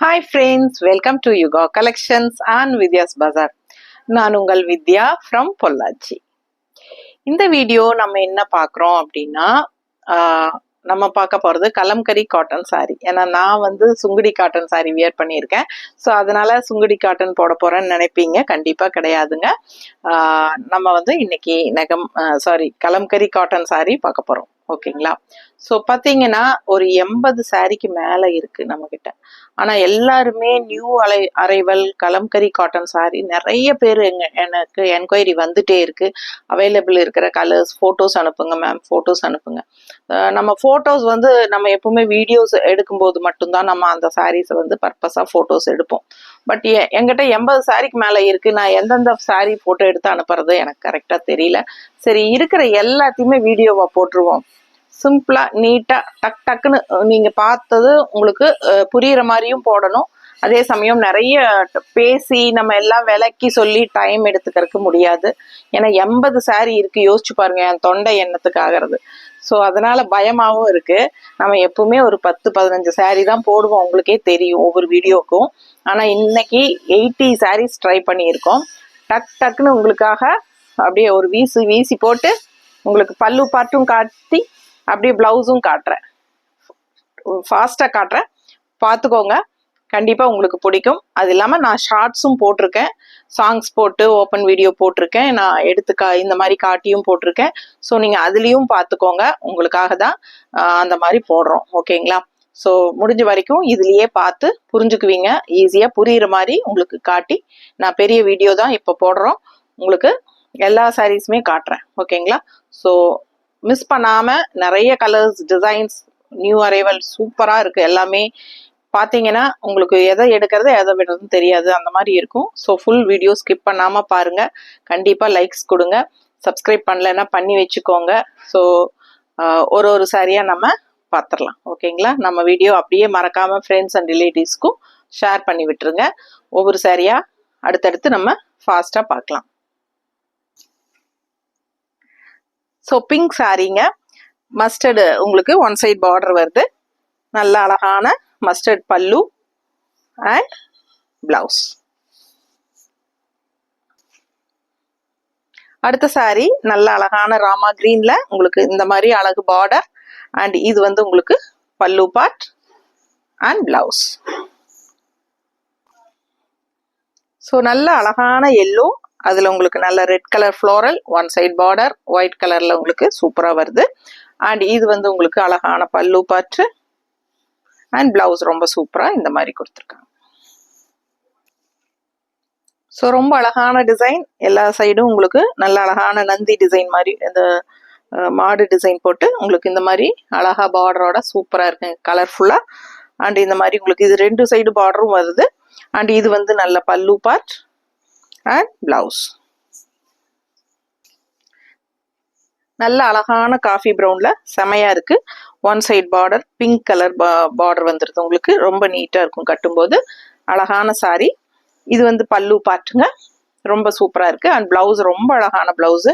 Hi friends, welcome to Yuga Collections and Vidya's Bazaar. நான் உங்கள் வித்யா from Pollachi. இந்த video நம்ம என்ன பார்க்குறோம் அப்படின்னா நம்ம பார்க்க போகிறது கலம்கரி காட்டன் சாரீ. ஏன்னா நான் வந்து சுங்குடி காட்டன் சாரீ வியர் பண்ணியிருக்கேன். ஸோ அதனால சுங்குடி காட்டன் போட போகிறேன்னு நினைப்பீங்க. கண்டிப்பாக கிடையாதுங்க. நம்ம வந்து இன்னைக்கு கலம்கரி காட்டன் சாரீ பார்க்க போகிறோம். ஓகேங்களா? ஸோ பார்த்தீங்கன்னா ஒரு 80 சாரீக்கு மேலே இருக்குது நம்மக்கிட்ட. ஆனால் எல்லாருமே new arrival kalamkari cotton sari நிறைய பேர் எனக்கு என்கொயரி வந்துட்டே இருக்கு. அவைலபிள் இருக்கிற கலர்ஸ் ஃபோட்டோஸ் அனுப்புங்க மேம், ஃபோட்டோஸ் அனுப்புங்க. நம்ம ஃபோட்டோஸ் வந்து நம்ம எப்பவுமே வீடியோஸ் எடுக்கும்போது மட்டும்தான் நம்ம அந்த சாரீஸை வந்து பர்பஸாக ஃபோட்டோஸ் எடுப்போம். பட் என்கிட்ட 80 சாரீக்கு மேலே இருக்குது. நான் எந்தெந்த சாரீ ஃபோட்டோ எடுத்து அனுப்புறது எனக்கு கரெக்டாக தெரியல. சரி, இருக்கிற எல்லாத்தையுமே வீடியோவாக போட்டுருவோம். சிம்பிளா நீட்டா டக் டக்குன்னு நீங்க பார்த்தது உங்களுக்கு புரியுற மாதிரியும் போடணும். அதே சமயம் நிறைய பேசி நம்ம எல்லாம் விளக்கி சொல்லி டைம் எடுத்துக்கிறதுக்கு முடியாது. ஏன்னா 80 சாரீ இருக்கு, யோசிச்சு பாருங்க என் தொண்டை எண்ணத்துக்கு ஆகிறது. ஸோ அதனால பயமாகவும் இருக்கு. நம்ம எப்பவுமே ஒரு 10-15 சாரீ தான் போடுவோம், உங்களுக்கே தெரியும் ஒவ்வொரு வீடியோக்கும். ஆனால் இன்னைக்கு 80 சாரீஸ் ட்ரை பண்ணியிருக்கோம். டக் டக்குன்னு உங்களுக்காக அப்படியே ஒரு வீசி போட்டு உங்களுக்கு பல்லு பாட்டும் காட்டி அப்படியே பிளவுஸும் காட்டுறேன். ஃபாஸ்ட்டாக காட்டுறேன், பார்த்துக்கோங்க. கண்டிப்பாக உங்களுக்கு பிடிக்கும். அது இல்லாமல் நான் ஷார்ட்ஸும் போட்டிருக்கேன், சாங்ஸ் போட்டு ஓப்பன் வீடியோ போட்டிருக்கேன், நான் எடுத்து இந்த மாதிரி காட்டியும் போட்டிருக்கேன். ஸோ நீங்கள் அதுலேயும் பார்த்துக்கோங்க, உங்களுக்காக தான் அந்த மாதிரி போடுறோம். ஓகேங்களா? ஸோ முடிஞ்ச வரைக்கும் இதுலேயே பார்த்து புரிஞ்சுக்குவீங்க. ஈஸியாக புரிகிற மாதிரி உங்களுக்கு காட்டி நான் பெரிய வீடியோ தான் இப்போ போடுறோம். உங்களுக்கு எல்லா சாரீஸுமே காட்டுறேன். ஓகேங்களா? ஸோ மிஸ் பண்ணாமல் நிறைய கலர்ஸ், டிசைன்ஸ், நியூ அரைவல் சூப்பராக இருக்குது. எல்லாமே பார்த்தீங்கன்னா உங்களுக்கு எதை எடுக்கிறது எதை விடுறதுன்னு தெரியாது, அந்த மாதிரி இருக்கும். ஸோ ஃபுல் வீடியோ ஸ்கிப் பண்ணாமல் பாருங்கள். கண்டிப்பாக லைக்ஸ் கொடுங்க. சப்ஸ்கிரைப் பண்ணலைன்னா பண்ணி வச்சுக்கோங்க. ஸோ ஒரு சாரியாக நம்ம பார்த்துடலாம். ஓகேங்களா? நம்ம வீடியோ அப்படியே மறக்காமல் ஃப்ரெண்ட்ஸ் அண்ட் ரிலேட்டிவ்ஸ்க்கும் ஷேர் பண்ணி விட்டுருங்க. ஒவ்வொரு சாரியாக அடுத்தடுத்து நம்ம ஃபாஸ்ட்டாக பார்க்கலாம். ஸோ பிங்க் சாரீங்க, மஸ்டர்டு உங்களுக்கு ஒன் சைட் பார்டர் வருது. நல்ல அழகான மஸ்டர்ட் பல்லு அண்ட் பிளவுஸ். அடுத்த சாரீ நல்ல அழகான ராமா கிரீன்ல உங்களுக்கு இந்த மாதிரி அழகு பார்டர் அண்ட் இது வந்து உங்களுக்கு பல்லு பார்ட் அண்ட் பிளவுஸ். ஸோ நல்ல அழகான எல்லோ, அதில் உங்களுக்கு நல்ல red colour floral, one side border white கலரில் உங்களுக்கு சூப்பராக வருது. அண்ட் இது வந்து உங்களுக்கு அழகான பல்லு பாட்டு அண்ட் பிளவுஸ் ரொம்ப சூப்பராக இந்த மாதிரி கொடுத்துருக்காங்க. ஸோ ரொம்ப அழகான டிசைன், எல்லா சைடும் உங்களுக்கு நல்ல அழகான நந்தி டிசைன் மாதிரி, இந்த மாடு டிசைன் போட்டு உங்களுக்கு இந்த மாதிரி அழகா பார்டரோட சூப்பராக இருக்குங்க, கலர்ஃபுல்லாக. அண்ட் இந்த மாதிரி உங்களுக்கு இது 2 சைடு பார்டரும் வருது. அண்ட் இது வந்து நல்ல பல்லு பார்ட் அண்ட் பிளவுஸ். நல்ல அழகான காஃபி ப்ரௌன்ல செமையா இருக்கு. One side border pink colour border வந்துருது உங்களுக்கு, ரொம்ப நீட்டா இருக்கும் கட்டும்போது. அழகான சாரி. இது வந்து பல்லு பார்ட்டுங்க, ரொம்ப சூப்பரா இருக்கு. அண்ட் பிளவுஸ் ரொம்ப அழகான பிளவுஸ்,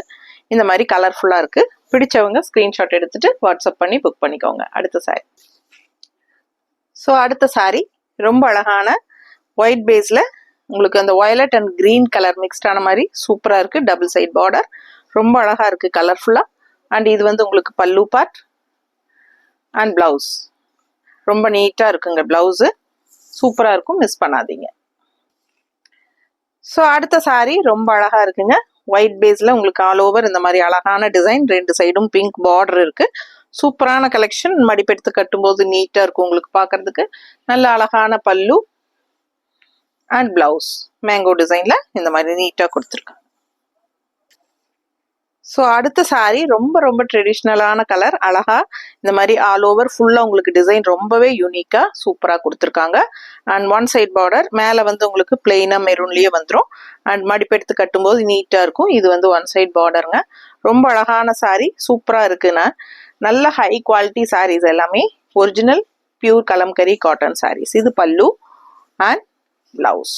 இந்த மாதிரி கலர்ஃபுல்லா இருக்கு. பிடிச்சவங்க ஸ்கிரீன்ஷாட் எடுத்துட்டு வாட்ஸ்அப் பண்ணி புக் பண்ணிக்கோங்க. அடுத்த சாரி. ஸோ அடுத்த சாரி ரொம்ப அழகான ஒயிட் பேஸ்ல உங்களுக்கு அந்த வயலட் அண்ட் கிரீன் கலர் மிக்ஸ்டான மாதிரி சூப்பரா இருக்கு. டபுள் சைட் பார்டர் ரொம்ப அழகா இருக்கு, கலர்ஃபுல்லா. அண்ட் இது வந்து உங்களுக்கு பல்லு பார்ட் அண்ட் பிளவுஸ். ரொம்ப நீட்டா இருக்குங்க பிளவுஸ், சூப்பரா இருக்கும், மிஸ் பண்ணாதீங்க. ஸோ அடுத்த சாரி ரொம்ப அழகா இருக்குங்க. ஒயிட் பேஸ்ல உங்களுக்கு ஆல் ஓவர் இந்த மாதிரி அழகான டிசைன், 2 சைடும் பிங்க் பார்டர் இருக்கு. சூப்பரான கலெக்ஷன். மடிப்பெடுத்து கட்டும்போது நீட்டா இருக்கும் உங்களுக்கு பார்க்கறதுக்கு. நல்ல அழகான பல்லு அண்ட் பிளவுஸ் மேங்கோ டிசைன்ல இந்த மாதிரி நீட்டா கொடுத்துருக்காங்க. ஸோ அடுத்த சாரீ ரொம்ப ரொம்ப ட்ரெடிஷ்னலான கலர், அழகா இந்த மாதிரி ஆல் ஓவர் ஃபுல்லாக உங்களுக்கு டிசைன் ரொம்பவே யூனிக்காக சூப்பராக கொடுத்துருக்காங்க. அண்ட் ஒன் சைட் பார்டர் மேலே வந்து உங்களுக்கு பிளெயினாக மெரூன்லேயே வந்துடும். அண்ட் மடிப்பெடுத்து கட்டும்போது நீட்டாக இருக்கும். இது வந்து ஒன் சைட் பார்டருங்க. ரொம்ப அழகான சாரீ, சூப்பராக இருக்குண்ணா. நல்ல ஹை குவாலிட்டி சாரீஸ் எல்லாமே original pure kalamkari cotton saris. இது பல்லு அண்ட் பிளவுஸ்.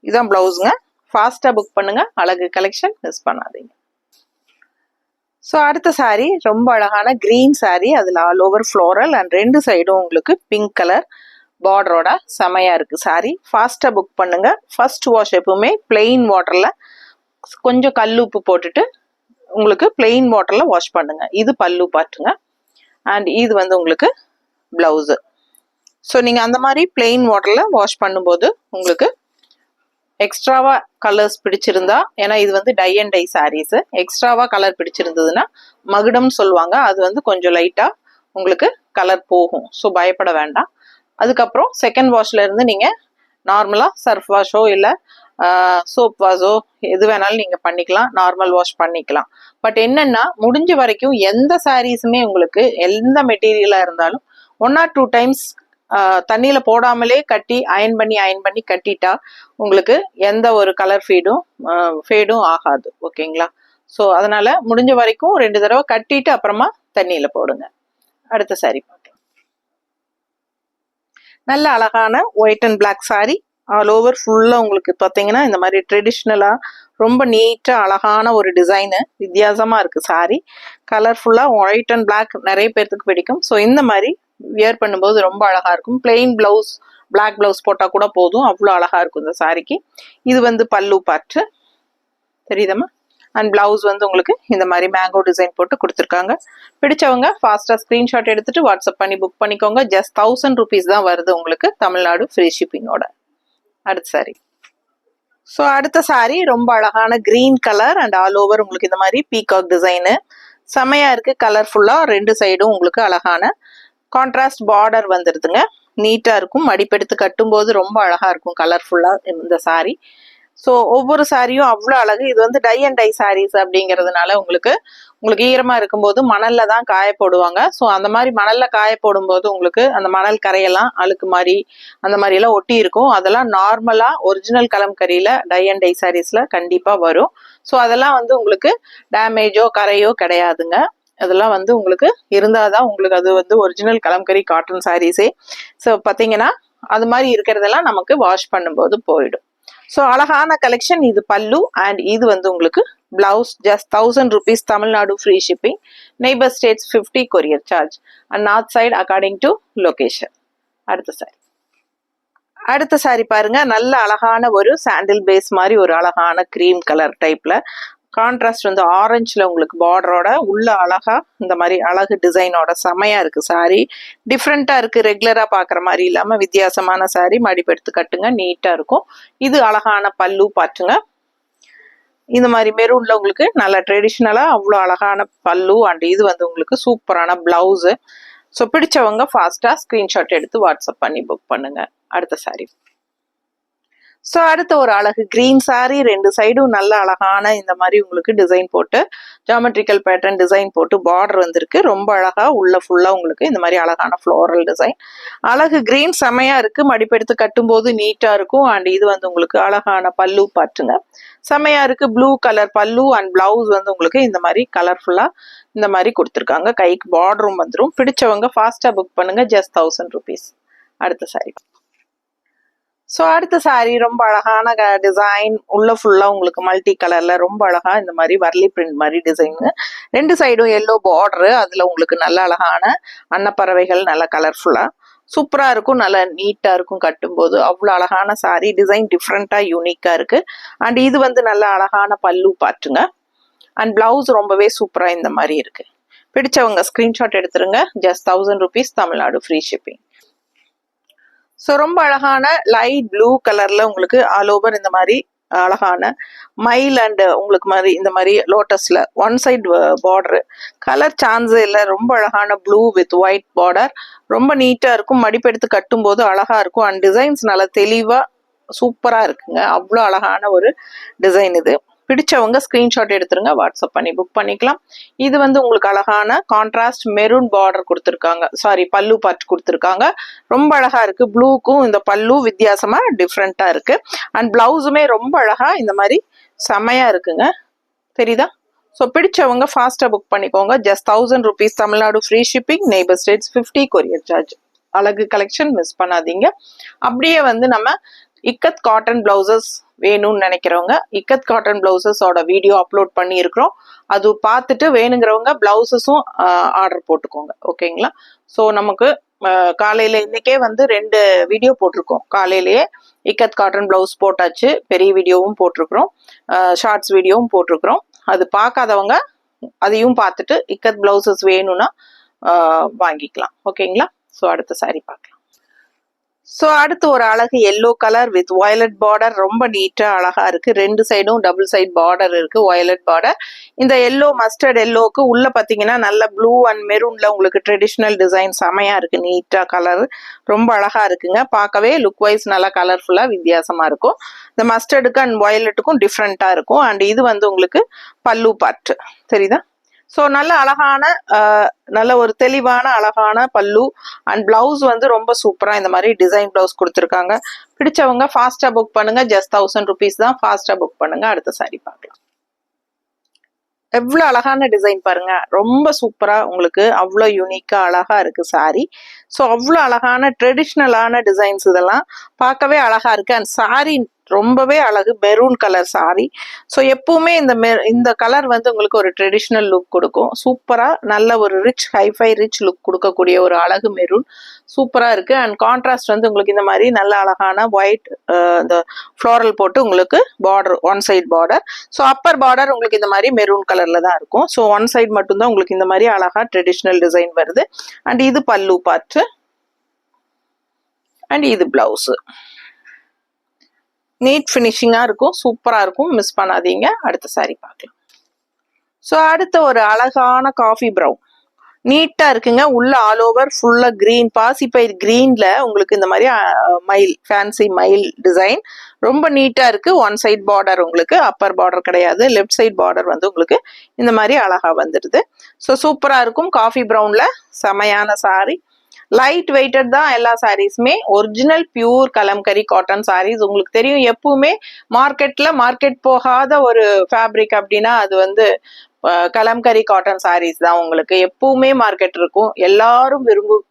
இதுதான் பிளவுஸுங்க. ஃபாஸ்ட்டாக புக் பண்ணுங்க, அழகு கலெக்ஷன் மிஸ் பண்ணாதீங்க. ஸோ அடுத்த சாரீ ரொம்ப அழகான கிரீன் சாரீ, அதில் ஆல் ஓவர் ஃப்ளோரல் அண்ட் 2 சைடும் உங்களுக்கு பிங்க் கலர் பார்டரோட செமையா இருக்கு சாரி. ஃபாஸ்டா புக் பண்ணுங்க. ஃபர்ஸ்ட் வாஷ் எப்பவுமே பிளெயின் வாட்டர்ல கொஞ்சம் கல்லுப்பு போட்டுட்டு உங்களுக்கு பிளெயின் வாட்டர்ல வாஷ் பண்ணுங்க. இது பல்லு பாட்டுங்க. அண்ட் இது வந்து உங்களுக்கு பிளவுஸ். ஸோ நீங்க அந்த மாதிரி பிளெயின் வாட்டர்ல வாஷ் பண்ணும்போது உங்களுக்கு எக்ஸ்ட்ராவா கலர்ஸ் பிடிச்சிருந்தா, ஏன்னா இது வந்து டை அண்ட் டை சாரீஸ், எக்ஸ்ட்ராவா கலர் பிடிச்சிருந்ததுன்னா மகுடம் சொல்லுவாங்க, அது வந்து கொஞ்சம் லைட்டா உங்களுக்கு கலர் போகும். ஸோ பயப்பட வேண்டாம். அதுக்கப்புறம் செகண்ட் வாஷ்ல இருந்து நீங்க நார்மலா சர்ஃப் வாஷோ இல்லை சோப் வாஷோ எது வேணாலும் நீங்க பண்ணிக்கலாம், நார்மல் வாஷ் பண்ணிக்கலாம். பட் என்னன்னா முடிஞ்ச வரைக்கும் எந்த சாரீஸுமே உங்களுக்கு எந்த மெட்டீரியலா இருந்தாலும் 1 or 2 times தண்ணியில போடாமலே கட்டி அயன் பண்ணி கட்டிட்டா உங்களுக்கு எந்த ஒரு கலர் ஃபேடும் ஆகாது. ஓகேங்களா? ஸோ அதனால முடிஞ்ச வரைக்கும் 2 தடவை கட்டிட்டு அப்புறமா தண்ணியில போடுங்க. அடுத்த சாரி பார்க்கலாம். நல்ல அழகான white and black sari. All over ஃபுல்லா உங்களுக்கு பார்த்தீங்கன்னா இந்த மாதிரி ட்ரெடிஷ்னலா ரொம்ப நீட்டா அழகான ஒரு டிசைனு, வித்தியாசமா இருக்கு சாரி. கலர்ஃபுல்லா ஒயிட் அண்ட் பிளாக் நிறைய பேர்த்துக்கு பிடிக்கும். ஸோ இந்த மாதிரி வியர் பண்ணும்போது ரொம்ப அழகா இருக்கும். பிளெயின் பிளவுஸ், பிளாக் பிளவுஸ் போட்டா கூட போதும், அவ்வளோ அழகா இருக்கும் இந்த சாரிக்கு. இது வந்து பல்லு பாட்டு தெரியுதம்மா. அண்ட் பிளவுஸ் வந்து உங்களுக்கு இந்த மாதிரி மேங்கோ டிசைன் போட்டு கொடுத்துருக்காங்க. பிடிச்சவங்க ஃபாஸ்டா ஸ்கிரீன்ஷாட் எடுத்துட்டு வாட்ஸ்அப் பண்ணி புக் பண்ணிக்கோங்க. ஜஸ்ட் 1000 rupees தான் வருது உங்களுக்கு, தமிழ்நாடு ஃப்ரீ ஷிப்பிங்கோட. அடுத்த சாரி. ஸோ அடுத்த சாரி ரொம்ப அழகான green colour and all over உங்களுக்கு இந்த மாதிரி பீகாக் டிசைனு செமையா இருக்கு. கலர்ஃபுல்லா 2 சைடும் உங்களுக்கு அழகான கான்ட்ராஸ்ட் பார்டர் வந்துருதுங்க. நீட்டா இருக்கும். மடிப்பெடுத்து கட்டும்போது ரொம்ப அழகா இருக்கும் கலர்ஃபுல்லா இந்த சாரி. ஸோ ஒவ்வொரு சாரியும் அவ்வளோ அழகு. இது வந்து டை அண்ட் டை சாரீஸ் அப்படிங்கிறதுனால உங்களுக்கு ஈரமா இருக்கும்போது மணல்ல தான் காய போடுவாங்க. ஸோ அந்த மாதிரி மணல்ல காய போடும்போது உங்களுக்கு அந்த மணல் கரையெல்லாம் அழுக்கு மாதிரி அந்த மாதிரி எல்லாம் ஒட்டி இருக்கும். அதெல்லாம் நார்மலா ஒரிஜினல் கலம்கரியில டை அண்ட் டை சாரீஸ்ல கண்டிப்பா வரும். ஸோ அதெல்லாம் வந்து உங்களுக்கு டேமேஜோ கரையோ கிடையாதுங்க. அதெல்லாம் வந்து உங்களுக்கு இருந்தாதான் உங்களுக்கு அது வந்து ஒரிஜினல் கலம்கரி காட்டன் சாரீஸே. ஸோ பார்த்தீங்கன்னா அது மாதிரி இருக்கிறதெல்லாம் நமக்கு வாஷ் பண்ணும்போது போயிடும். ஸோ அழகான கலெக்ஷன். இது பல்லு அண்ட் இது வந்து உங்களுக்கு blouse. Just 1000 rupees, Tamil Nadu free shipping, neighbour states 50 courier charge and north side according to location. அடுத்த சாரி பாருங்க. நல்ல அழகான ஒரு சாண்டில் பேஸ் மாதிரி ஒரு அழகான கிரீம் கலர் டைப்ல கான்ட்ராஸ்ட் வந்து ஆரஞ்சுல உங்களுக்கு பார்டரோட உள்ள அழகா இந்த மாதிரி அழகு டிசைனோட செமையா இருக்கு சாரி. டிஃப்ரெண்டா இருக்கு, ரெகுலரா பாக்குற மாதிரி இல்லாம வித்தியாசமான சாரி. மடிப்பெடுத்து கட்டுங்க, நீட்டா இருக்கும். இது அழகான பல்லு பாட்டுங்க. இந்த மாதிரி மெரூன்ல உங்களுக்கு நல்ல ட்ரெடிஷ்னலா அவ்வளோ அழகான பல்லு அண்ட் இது வந்து உங்களுக்கு சூப்பரான பிளவுஸ். ஸோ பிடிச்சவங்க ஃபாஸ்டா ஸ்கிரீன்ஷாட் எடுத்து வாட்ஸ்அப் பண்ணி புக் பண்ணுங்க. அடுத்த சாரி. ஸோ அடுத்த ஒரு அழகு கிரீன் சாரி. 2 சைடும் நல்ல அழகான இந்த மாதிரி உங்களுக்கு டிசைன் போட்டு ஜாமெட்ரிக்கல் பேட்டர்ன் டிசைன் போட்டு பார்டர் வந்திருக்கு. ரொம்ப அழகா உள்ள ஃபுல்லா உங்களுக்கு இந்த மாதிரி அழகான ஃப்ளோரல் டிசைன். அழகு கிரீன் செமையா இருக்கு. மடிப்பெடுத்து கட்டும் போது நீட்டா இருக்கும். அண்ட் இது வந்து உங்களுக்கு அழகான பல்லு பாட்டுங்க, செமையா இருக்கு. ப்ளூ கலர் பல்லு அண்ட் பிளவுஸ் வந்து உங்களுக்கு இந்த மாதிரி கலர்ஃபுல்லா இந்த மாதிரி கொடுத்துருக்காங்க. கைக்கு பார்டரும் வந்துடும். பிடிச்சவங்க ஃபாஸ்டா புக் பண்ணுங்க. Just 1000 rupees. அடுத்த சாரி. ஸோ அடுத்த சாரி ரொம்ப அழகான டிசைன். உள்ள ஃபுல்லா உங்களுக்கு மல்டி கலர்ல ரொம்ப அழகா இந்த மாதிரி வர்லி பிரிண்ட் மாதிரி டிசைன். 2 சைடும் எல்லோ பார்டரு. அதுல உங்களுக்கு நல்ல அழகான அன்னப்பறவைகள் நல்ல கலர்ஃபுல்லா சூப்பரா இருக்கும். நல்லா நீட்டா இருக்கும் கட்டும்போது. அவ்வளோ அழகான சாரி. டிசைன் டிஃப்ரெண்டா யூனிக்கா இருக்கு. அண்ட் இது வந்து நல்ல அழகான பல்லு பாட்டுங்க. அண்ட் பிளவுஸ் ரொம்பவே சூப்பரா இந்த மாதிரி இருக்கு. பிடிச்சவங்க ஸ்கிரீன்ஷாட் எடுத்துருங்க. Just 1000 rupees, Tamil Nadu free shipping. So ரொம்ப அழகான லைட் ப்ளூ கலர்ல உங்களுக்கு ஆல் ஓவர் இந்த மாதிரி அழகான மயில் அண்ட் உங்களுக்கு மாதிரி இந்த மாதிரி லோட்டஸ்ல 1 side பார்டரு. கலர் சான்ஸே இல்லை. ரொம்ப அழகான ப்ளூ வித் ஒயிட் பார்டர். ரொம்ப நீட்டா இருக்கும். மடிப்பெடுத்து கட்டும் போது அழகா இருக்கும். அண்ட் டிசைன்ஸ் நல்லா தெளிவா சூப்பரா இருக்குங்க. அவ்வளோ அழகான ஒரு டிசைன் இது. பிடிச்சவங்க ஸ்கிரீன்ஷாட் எடுத்துருங்க, வாட்ஸ்அப் பண்ணி புக் பண்ணிக்கலாம். இது வந்து உங்களுக்கு அழகான கான்ட்ராஸ்ட் மெரூன் பார்டர் கொடுத்துருக்காங்க. சாரி, பல்லு பார்ட் கொடுத்துருக்காங்க. ரொம்ப அழகா இருக்கு. ப்ளூக்கும் இந்த பல்லு வித்தியாசமா டிஃப்ரெண்டா இருக்கு. அண்ட் பிளவுஸுமே ரொம்ப அழகா இந்த மாதிரி செமையா இருக்குங்க. தெரியுதா? ஸோ பிடிச்சவங்க ஃபாஸ்டா புக் பண்ணிக்கோங்க. Just 1000 rupees, Tamil Nadu free shipping, neighbour states 50 courier charge. அழகு கலெக்ஷன் மிஸ் பண்ணாதீங்க. அப்படியே வந்து நம்ம இக்கத் காட்டன் பிளவுசஸ் வேணும்னு நினைக்கிறவங்க இக்கத் காட்டன் பிளவுசஸோட வீடியோ அப்லோட் பண்ணி இருக்கிறோம். அது பார்த்துட்டு வேணுங்கிறவங்க பிளவுசஸும் ஆர்டர் போட்டுக்கோங்க. ஓகேங்களா? ஸோ நமக்கு காலையில இன்னைக்கே வந்து 2 வீடியோ போட்டிருக்கோம். காலையிலேயே இக்கத் காட்டன் பிளவுஸ் போட்டாச்சு, பெரிய வீடியோவும் போட்டிருக்கிறோம், ஷார்ட்ஸ் வீடியோவும் போட்டிருக்கிறோம். அது பார்க்காதவங்க அதையும் பார்த்துட்டு இக்கத் பிளவுசஸ் வேணும்னா வாங்கிக்கலாம். ஓகேங்களா? ஸோ அடுத்த சாரி பார்க்கலாம். ஸோ அடுத்து ஒரு அழகு yellow colour with violet border, ரொம்ப நீட்டா அழகா இருக்கு. 2 சைடும் டபுள் சைட் பார்டர் இருக்கு, வயலட் பார்டர். இந்த எல்லோ மஸ்டர்ட் எல்லோக்கு உள்ள பாத்தீங்கன்னா நல்ல ப்ளூ அண்ட் மெரூன்ல உங்களுக்கு ட்ரெடிஷ்னல் டிசைன் செமையா இருக்கு. நீட்டா கலர் ரொம்ப அழகா இருக்குங்க. பார்க்கவே லுக் வைஸ் நல்லா கலர்ஃபுல்லா வித்தியாசமா இருக்கும். இந்த மஸ்டர்டுக்கு அண்ட் வயலட்டுக்கும் டிஃப்ரெண்டா இருக்கும். அண்ட் இது வந்து உங்களுக்கு பல்லு பார்ட் தெரியுதா? ஸோ நல்ல அழகான நல்ல ஒரு தெளிவான அழகான பல்லு அண்ட் பிளவுஸ் வந்து ரொம்ப சூப்பரா இந்த மாதிரி டிசைன் பிளவுஸ் கொடுத்துருக்காங்க. பிடிச்சவங்க ஃபாஸ்டா புக் பண்ணுங்க. ஜஸ்ட் 1000 rupees தான். ஃபாஸ்டா புக் பண்ணுங்க. அடுத்த சாரி பார்க்கலாம். எவ்வளவு அழகான டிசைன் பாருங்க, ரொம்ப சூப்பரா உங்களுக்கு அவ்வளோ யூனிக்கா அழகா இருக்கு சாரி. ஸோ அவ்வளோ அழகான ட்ரெடிஷ்னலான டிசைன்ஸ் இதெல்லாம் பார்க்கவே அழகா இருக்கு. அண்ட் சாரி ரொம்பவே அழகு, மெரூன் கலர் சாரி. ஸோ எப்பவுமே இந்த கலர் வந்து உங்களுக்கு ஒரு ட்ரெடிஷ்னல் லுக் கொடுக்கும். சூப்பரா நல்ல ஒரு ரிச் ஹைஃபை ரிச் லுக் கொடுக்கக்கூடிய ஒரு அழகு மெரூன் சூப்பரா இருக்கு. அண்ட் கான்ட்ராஸ்ட் வந்து உங்களுக்கு இந்த மாதிரி நல்ல அழகான ஒயிட் இந்த ஃப்ளோரல் போட்டு உங்களுக்கு border, one side border. So upper border உங்களுக்கு இந்த மாதிரி மெரூன் கலர்ல தான் இருக்கும். ஸோ ஒன் சைட் மட்டும்தான் உங்களுக்கு இந்த மாதிரி அழகா ட்ரெடிஷ்னல் டிசைன் வருது. அண்ட் இது பல்லு பார்ட் அண்ட் இது பிளவுஸ். நீட் ஃபினிஷிங்கா இருக்கும், சூப்பரா இருக்கும், மிஸ் பண்ணாதீங்க. அடுத்த சாரி பார்க்கலாம். ஸோ அடுத்த ஒரு அழகான காஃபி ப்ரௌன் நீட்டா இருக்குங்க. உள்ள ஆல் ஓவர் ஃபுல்லா கிரீன், பாசிப்பயிர் கிரீன்ல உங்களுக்கு இந்த மாதிரி மயில், ஃபேன்சி மயில் டிசைன் ரொம்ப நீட்டா இருக்கு. ஒன் சைட் பார்டர் உங்களுக்கு, அப்பர் பார்டர் கிடையாது. லெஃப்ட் சைட் பார்டர் வந்து உங்களுக்கு இந்த மாதிரி அழகா வந்துடுது. ஸோ சூப்பரா இருக்கும். காஃபி ப்ரௌன்ல செமையான சாரி. லைட் வெயிட்டட் தான் எல்லா சாரீஸுமே. Original pure kalamkari cotton saris. உங்களுக்கு தெரியும், எப்பவுமே மார்க்கெட் போகாத ஒரு ஃபேப்ரிக் அப்படின்னா அது வந்து கலம்கரி காட்டன் சாரீஸ் தான். உங்களுக்கு எப்பவுமே மார்க்கெட் இருக்கும். எல்லாரும்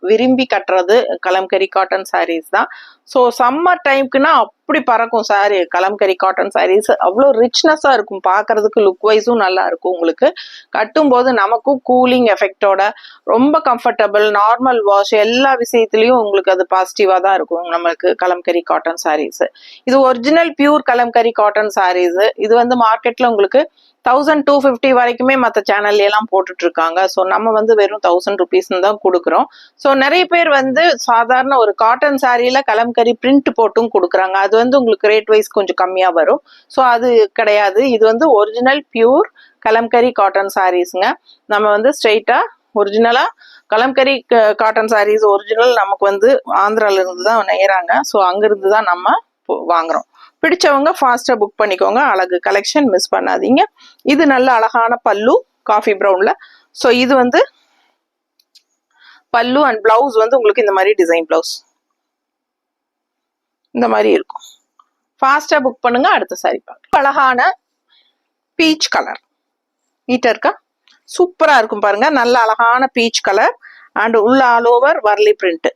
விரும்பி கட்டுறது கலம்கரி காட்டன் சாரீஸ் தான். ஸோ சம்மர் டைம்க்குன்னா அப்படி பறக்கும் சாரி. கலம்கரி காட்டன் சாரீஸ் அவ்வளோ ரிச்னஸா இருக்கும், பார்க்கறதுக்கு லுக் வைஸும் நல்லா இருக்கும். உங்களுக்கு கட்டும் போது நமக்கும் கூலிங் எஃபெக்டோட ரொம்ப கம்ஃபர்டபுள், நார்மல் வாஷ் எல்லா விஷயத்துலயும் உங்களுக்கு அது பாசிட்டிவா தான் இருக்கும் நம்மளுக்கு கலம்கரி காட்டன் சாரீஸ். இது original pure kalamkari cotton saris. இது வந்து மார்க்கெட்ல உங்களுக்கு 1250 வரைக்குமே மற்ற சேனல்ல எல்லாம் போட்டுட்டு இருக்காங்க. ஸோ நம்ம வந்து வெறும் 1000 rupees தான் கொடுக்குறோம். ஸோ நிறைய பேர் வந்து சாதாரண ஒரு காட்டன் சாரியில கலம்கரி பிரிண்ட் போட்டும் கொடுக்குறாங்க. அது வந்து உங்களுக்கு ரேட் வைஸ் கொஞ்சம் கம்மியா வரும். ஸோ அது கிடையாது. இது வந்து ஒரிஜினல் பியூர் கலம்கரி காட்டன் சாரீஸ்ங்க. நம்ம வந்து ஸ்ட்ரெயிட்டா ஒரிஜினலா கலம்கரி காட்டன் சாரீஸ் ஒரிஜினல் நமக்கு வந்து ஆந்திரால இருந்து தான் நெய்யறாங்க. ஸோ அங்கிருந்து தான் நம்ம வாங்குறோம். பிடிச்சவங்க ஃபாஸ்டா புக் பண்ணிக்கோங்க. அழகு கலெக்ஷன், மிஸ் பண்ணாதீங்க. இது நல்ல அழகான பல்லு காஃபி ப்ரௌன்ல. ஸோ இது வந்து பல்லு அண்ட் பிளவுஸ் வந்து உங்களுக்கு இந்த மாதிரி டிசைன் பிளவுஸ் இந்த மாதிரி இருக்கும். ஃபாஸ்டா புக் பண்ணுங்க. அடுத்த சாரி பார்க்கலாம். அழகான பீச் கலர் நீட்டா இருக்கா, சூப்பரா இருக்கும் பாருங்க. நல்ல அழகான பீச் கலர் அண்ட் உள்ள ஆல் ஓவர் வர்லி பிரிண்ட்,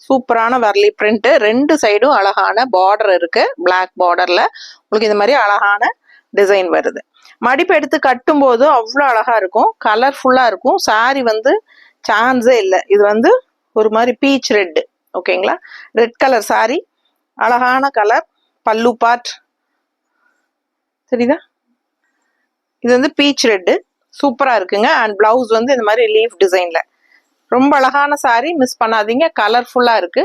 சூப்பரான வர்லி பிரிண்ட். 2 சைடும் அழகான பார்டர் இருக்கு. பிளாக் பார்டர்ல உங்களுக்கு இந்த மாதிரி அழகான டிசைன் வருது. மடிப்பு எடுத்து கட்டும் போது அவ்வளோ அழகா இருக்கும், கலர்ஃபுல்லா இருக்கும். சாரி வந்து சான்ஸே இல்லை. இது வந்து ஒரு மாதிரி பீச் ரெட். ஓகேங்களா? ரெட் கலர் சாரி, அழகான கலர். பல்லு பார்ட் தெரியுதா? இது வந்து பீச் ரெட்டு சூப்பரா இருக்குங்க. அண்ட் பிளவுஸ் வந்து இந்த மாதிரி லீஃப் டிசைன்ல ரொம்ப அழகான சாரி, மிஸ் பண்ணாதீங்க. கலர்ஃபுல்லா இருக்கு.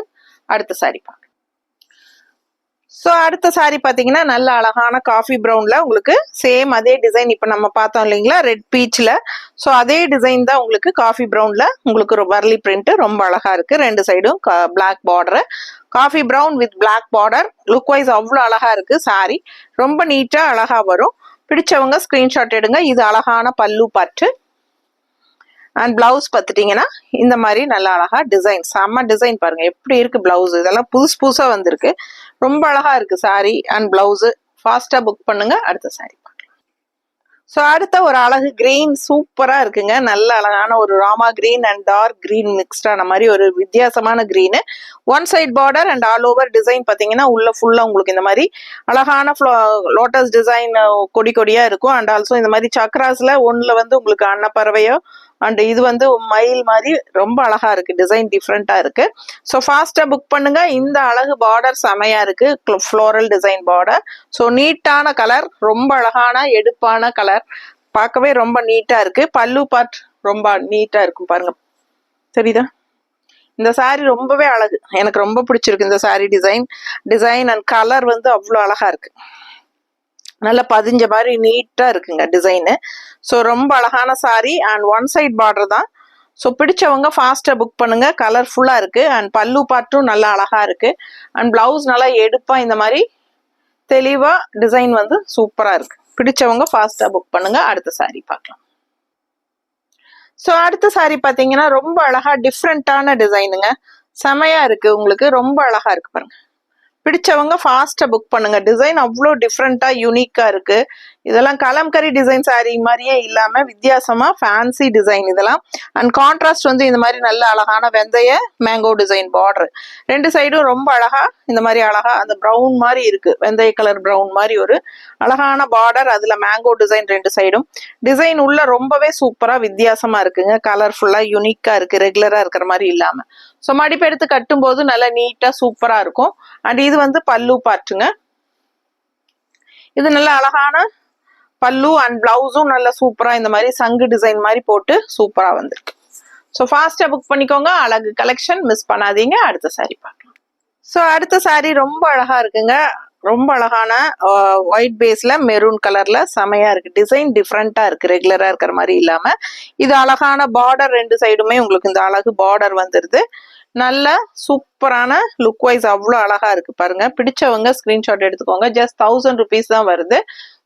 அடுத்த சாரி பார்க்க. ஸோ அடுத்த சாரி பார்த்தீங்கன்னா நல்ல அழகான காஃபி ப்ரௌன்ல உங்களுக்கு சேம் அதே டிசைன் இப்போ நம்ம பார்த்தோம் இல்லைங்களா, ரெட் பீச்ல. ஸோ அதே டிசைன் தான் உங்களுக்கு காஃபி ப்ரௌன்ல உங்களுக்கு ஒரு வர்லி பிரிண்ட் ரொம்ப அழகா இருக்கு. 2 சைடும் black border, coffee brown with black border. Look wise அவ்வளோ அழகா இருக்கு சாரி. ரொம்ப நீட்டா அழகா வரும். பிடிச்சவங்க ஸ்கிரீன்ஷாட் எடுங்க. இது அழகான பல்லு பட்டு அண்ட் பிளவுஸ் பார்த்துட்டீங்கன்னா இந்த மாதிரி நல்லா அழகா டிசைன், செம்ம டிசைன் பாருங்க எப்படி இருக்கு பிளவுஸ். இதெல்லாம் புதுசா வந்திருக்கு, ரொம்ப அழகா இருக்கு சாரி அண்ட் பிளவுஸ். ஃபாஸ்டா புக் பண்ணுங்க. அடுத்த சாரி பார்க்கலாம். ஸோ அடுத்த ஒரு அழகு கிரீன் சூப்பரா இருக்குங்க. நல்ல அழகான ஒரு Rama green and dark green மிக்ஸ்டான மாதிரி ஒரு வித்தியாசமான green. One side border and all over design பார்த்தீங்கன்னா உள்ள ஃபுல்லா உங்களுக்கு இந்த மாதிரி அழகான லோட்டஸ் டிசைன் கொடியா இருக்கும். அண்ட் ஆல்சோ இந்த மாதிரி சக்ராஸ்ல ஒண்ணுல வந்து உங்களுக்கு அன்னப்பறவையோ அண்ட் இது வந்து மயில் மாதிரி ரொம்ப அழகா இருக்கு, டிசைன் டிஃப்ரெண்டா இருக்கு. ஸோ ஃபாஸ்டா புக் பண்ணுங்க. இந்த அழகு பார்டர் செமையா இருக்கு, ஃப்ளோரல் டிசைன் பார்டர். ஸோ நீட்டான கலர், ரொம்ப அழகான எடுப்பான கலர், பார்க்கவே ரொம்ப நீட்டா இருக்கு. பல்லு பார்ட் ரொம்ப நீட்டா இருக்கும் பாருங்க, தெரியுதா? இந்த சாரி ரொம்பவே அழகு, எனக்கு ரொம்ப பிடிச்சிருக்கு இந்த சாரி டிசைன் அண்ட் கலர் வந்து அவ்வளோ அழகா இருக்கு, நல்லா பதிஞ்ச மாதிரி நீட்டா இருக்குங்க டிசைனு. ஸோ ரொம்ப அழகான sari and one side border தான். ஸோ பிடிச்சவங்க ஃபாஸ்டா புக் பண்ணுங்க. கலர்ஃபுல்லா இருக்கு அண்ட் பல்லு பார்ட்டும் நல்லா அழகா இருக்கு அண்ட் பிளவுஸ் நல்லா எடுப்பா இந்த மாதிரி தெளிவா டிசைன் வந்து சூப்பரா இருக்கு. பிடிச்சவங்க ஃபாஸ்டா புக் பண்ணுங்க. அடுத்த சாரி பார்க்கலாம். ஸோ அடுத்த சாரி பார்த்தீங்கன்னா ரொம்ப அழகா டிஃப்ரெண்டான டிசைனுங்க, செமையா இருக்கு, உங்களுக்கு ரொம்ப அழகா இருக்கு பாருங்க. பிடிச்சவங்க ஃபாஸ்டா புக் பண்ணுங்க. டிசைன் அவ்வளோ டிஃப்ரெண்டா யூனிக்கா இருக்கு. இதெல்லாம் கலம்கரி டிசைன் சாரி மாதிரியே இல்லாம வித்தியாசமா ஃபேன்சி டிசைன் இதெல்லாம். அண்ட் கான்ட்ராஸ்ட் வந்து இந்த மாதிரி நல்ல அழகான வெந்தய மேங்கோ டிசைன் பார்டர், ரெண்டு சைடும் ரொம்ப அழகா இந்த மாதிரி அழகா அந்த ப்ரௌன் மாதிரி இருக்கு, வெந்தய கலர் ப்ரௌன் மாதிரி ஒரு அழகான பார்டர், அதுல மேங்கோ டிசைன் ரெண்டு சைடும். டிசைன் உள்ள ரொம்பவே சூப்பரா வித்தியாசமா இருக்குங்க, கலர்ஃபுல்லா யூனிக்கா இருக்கு, ரெகுலரா இருக்கிற மாதிரி இல்லாம. ஸோ மடிப்பு எடுத்து கட்டும் போது நல்லா நீட்டா சூப்பரா இருக்கும். அண்ட் இது வந்து பல்லு பார்ட்டுங்க, இது நல்ல அழகான பல்லு அண்ட் பிளவுஸும் நல்ல சூப்பரா இந்த மாதிரி சங்கு டிசைன் மாதிரி போட்டு சூப்பரா வந்திருக்கு. ஸோ ஃபாஸ்டா புக் பண்ணிக்கோங்க. அழகு கலெக்ஷன் மிஸ் பண்ணாதீங்க. அடுத்த சாரி பார்க்கலாம். ஸோ அடுத்த சாரி ரொம்ப அழகா இருக்குங்க, ரொம்ப அழகான ஒயிட் பேஸ்ல மெரூன் கலர்ல செமையா இருக்கு, டிசைன் டிஃப்ரெண்டா இருக்கு, ரெகுலரா இருக்கிற மாதிரி இல்லாம. இது அழகான பார்டர், ரெண்டு சைடுமே உங்களுக்கு இந்த அழகு பார்டர் வந்துருது. நல்ல சூப்பரான லுக் வைஸ் அவ்வளோ அழகா இருக்கு பாருங்க. பிடிச்சவங்க ஸ்கிரீன்ஷாட் எடுத்துக்கோங்க. ஜஸ்ட் 1000 rupees தான் வருது.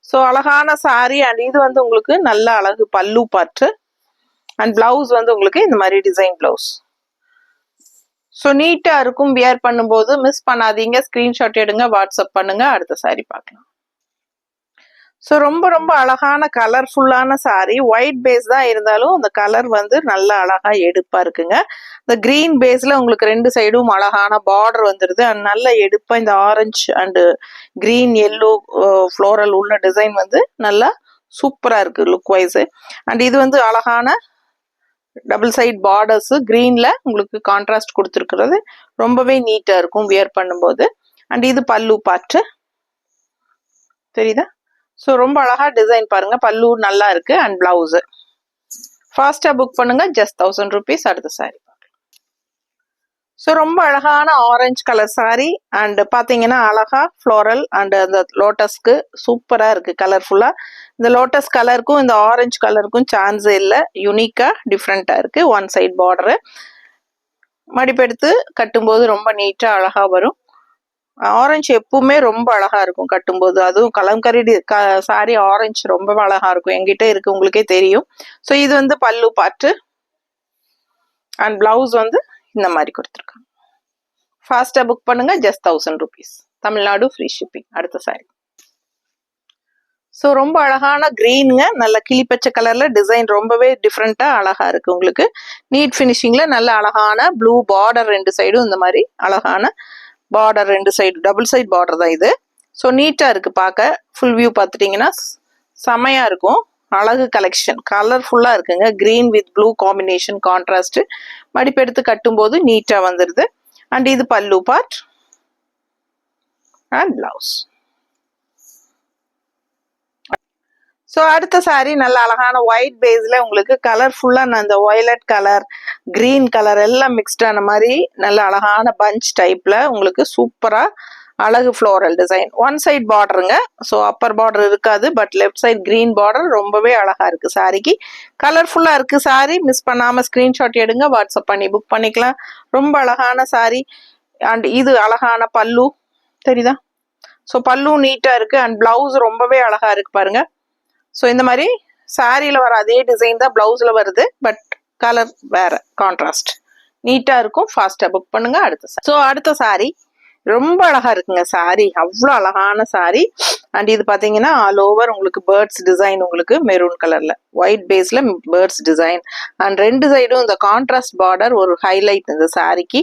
ஸோ அழகான சாரி அண்ட் இது வந்து உங்களுக்கு நல்ல அழகு பல்லு பார்ட்டு அண்ட் பிளவுஸ் வந்து உங்களுக்கு இந்த மாதிரி டிசைன் பிளவுஸ். ஸோ நீட்டா இருக்கும், வியர் பண்ணும்போது மிஸ் பண்ணாதீங்க. ஸ்கிரீன்ஷாட் எடுங்க, வாட்ஸ்அப் பண்ணுங்க. அடுத்த சாரி பார்க்கலாம். ஸோ ரொம்ப ரொம்ப அழகான கலர்ஃபுல்லான சாரி, ஒயிட் பேஸ் தான் இருந்தாலும் அந்த கலர் வந்து நல்ல அழகா எடுப்பா இருக்குங்க. இந்த கிரீன் பேஸ்ல உங்களுக்கு ரெண்டு சைடும் அழகான பார்டர் வந்துருது அண்ட் நல்ல எடுப்பா இந்த orange and green yellow floral உள்ள டிசைன் வந்து நல்லா சூப்பரா இருக்கு லுக் வைஸ். அண்ட் இது வந்து அழகான டபுள் சைட் பார்டர்ஸ் கிரீன்ல உங்களுக்கு கான்ட்ராஸ்ட் கொடுத்துருக்கிறது, ரொம்பவே நீட்டா இருக்கும் வியர் பண்ணும்போது. அண்ட் இது பல்லு பார்ட்டு, தெரியுதா? ஸோ ரொம்ப அழகா டிசைன் பாருங்க, பல்லு நல்லா இருக்கு அண்ட் பிளவுஸ். ஃபாஸ்டா புக் பண்ணுங்க, ஜஸ்ட் 1000 rupees. அடுத்த சாரி. ஸோ ரொம்ப அழகான ஆரஞ்சு கலர் சாரி அண்ட் பாத்தீங்கன்னா அழகா ஃப்ளோரல் அண்ட் அந்த லோட்டஸ்க்கு சூப்பரா இருக்கு, கலர்ஃபுல்லா. இந்த லோட்டஸ் கலருக்கும் இந்த ஆரஞ்சு கலருக்கும் சான்ஸ் இல்லை, யூனிக்கா டிஃப்ரெண்டா இருக்கு. ஒன் சைட் பார்டரு, மடிப்பெடுத்து கட்டும்போது ரொம்ப நீட்டா அழகா வரும். ஆரஞ்சு எப்பவுமே ரொம்ப அழகா இருக்கும் கட்டும்போது, அதுவும் கலம்கரி சாரி ஆரஞ்சு ரொம்ப அழகா இருக்கும், என்கிட்ட இருக்கு, உங்களுக்கே தெரியும். ஸோ இது வந்து பல்லு பார்ட்டு அண்ட் பிளவுஸ் வந்து இந்த மாதிரி கொடுத்துருக்காங்க. ஃபாஸ்டா புக் பண்ணுங்க, just 1000 rupees. Tamil Nadu free shipping. அடுத்த சாரி. ஸோ ரொம்ப அழகான கிரீனுங்க, நல்ல கிளிப்பச்சை கலர்ல டிசைன் ரொம்பவே டிஃப்ரெண்டா அழகா இருக்கு உங்களுக்கு. நீட் ஃபினிஷிங்ல நல்ல அழகான ப்ளூ பார்டர், ரெண்டு சைடும் இந்த மாதிரி அழகான பார்டர், ரெண்டு சைடு டபுள் சைட் பார்டர் தான் இது. ஸோ நீட்டா இருக்கு பார்க்க. ஃபுல் வியூ பார்த்துட்டீங்கன்னா செமையா இருக்கும். அழகு கலெக்ஷன், கலர்ஃபுல்லா இருக்குங்க, green with blue combination contrast. மடிப்பெடுத்து கட்டும் போது நீட்டா வந்துருது. அண்ட் இது பல்லு பார்ட் அண்ட் பிளவுஸ். ஸோ அடுத்த சாரி நல்ல அழகான ஒயிட் பேஸ்ல உங்களுக்கு கலர்ஃபுல்லா அந்த வயலட் கலர் கிரீன் கலர் எல்லாம் மிக்ஸ்டான மாதிரி நல்ல அழகான பஞ்ச் டைப்ல உங்களுக்கு சூப்பரா அழகு ஃப்ளோரல் டிசைன். ஒன் சைட் பார்டருங்க, ஸோ அப்பர் பார்டர் இருக்காது, but left side green border ரொம்பவே அழகா இருக்கு. சாரிக்கு கலர்ஃபுல்லா இருக்கு சாரி, மிஸ் பண்ணாம ஸ்கிரீன்ஷாட் எடுங்க, வாட்ஸ்அப் பண்ணி புக் பண்ணிக்கலாம். ரொம்ப அழகான சாரி அண்ட் இது அழகான பல்லு, தெரியுதா? ஸோ பல்லு நீட்டா இருக்கு அண்ட் பிளவுஸ் ரொம்பவே அழகா இருக்கு பாருங்க. ஸோ இந்த மாதிரி சாரியில வர அதே டிசைன் தான் பிளவுஸ்ல வருது, பட் கலர் வேற கான்ட்ராஸ்ட், நீட்டா இருக்கும். ஃபாஸ்டா புக் பண்ணுங்க. அடுத்த சாரி. ஸோ அடுத்த சாரி ரொம்ப அழகா இருக்குங்க சாரி, அவ்வளோ அழகான சாரி அண்ட் இது பார்த்தீங்கன்னா ஆல் ஓவர் உங்களுக்கு பேர்ட்ஸ் டிசைன், உங்களுக்கு மெரூன் கலர்ல ஒயிட் பேஸ்ல பேர்ட்ஸ் டிசைன். அண்ட் ரெண்டு சைடும் இந்த கான்ட்ராஸ்ட் பார்டர் ஒரு ஹைலைட் இந்த சாரிக்கு.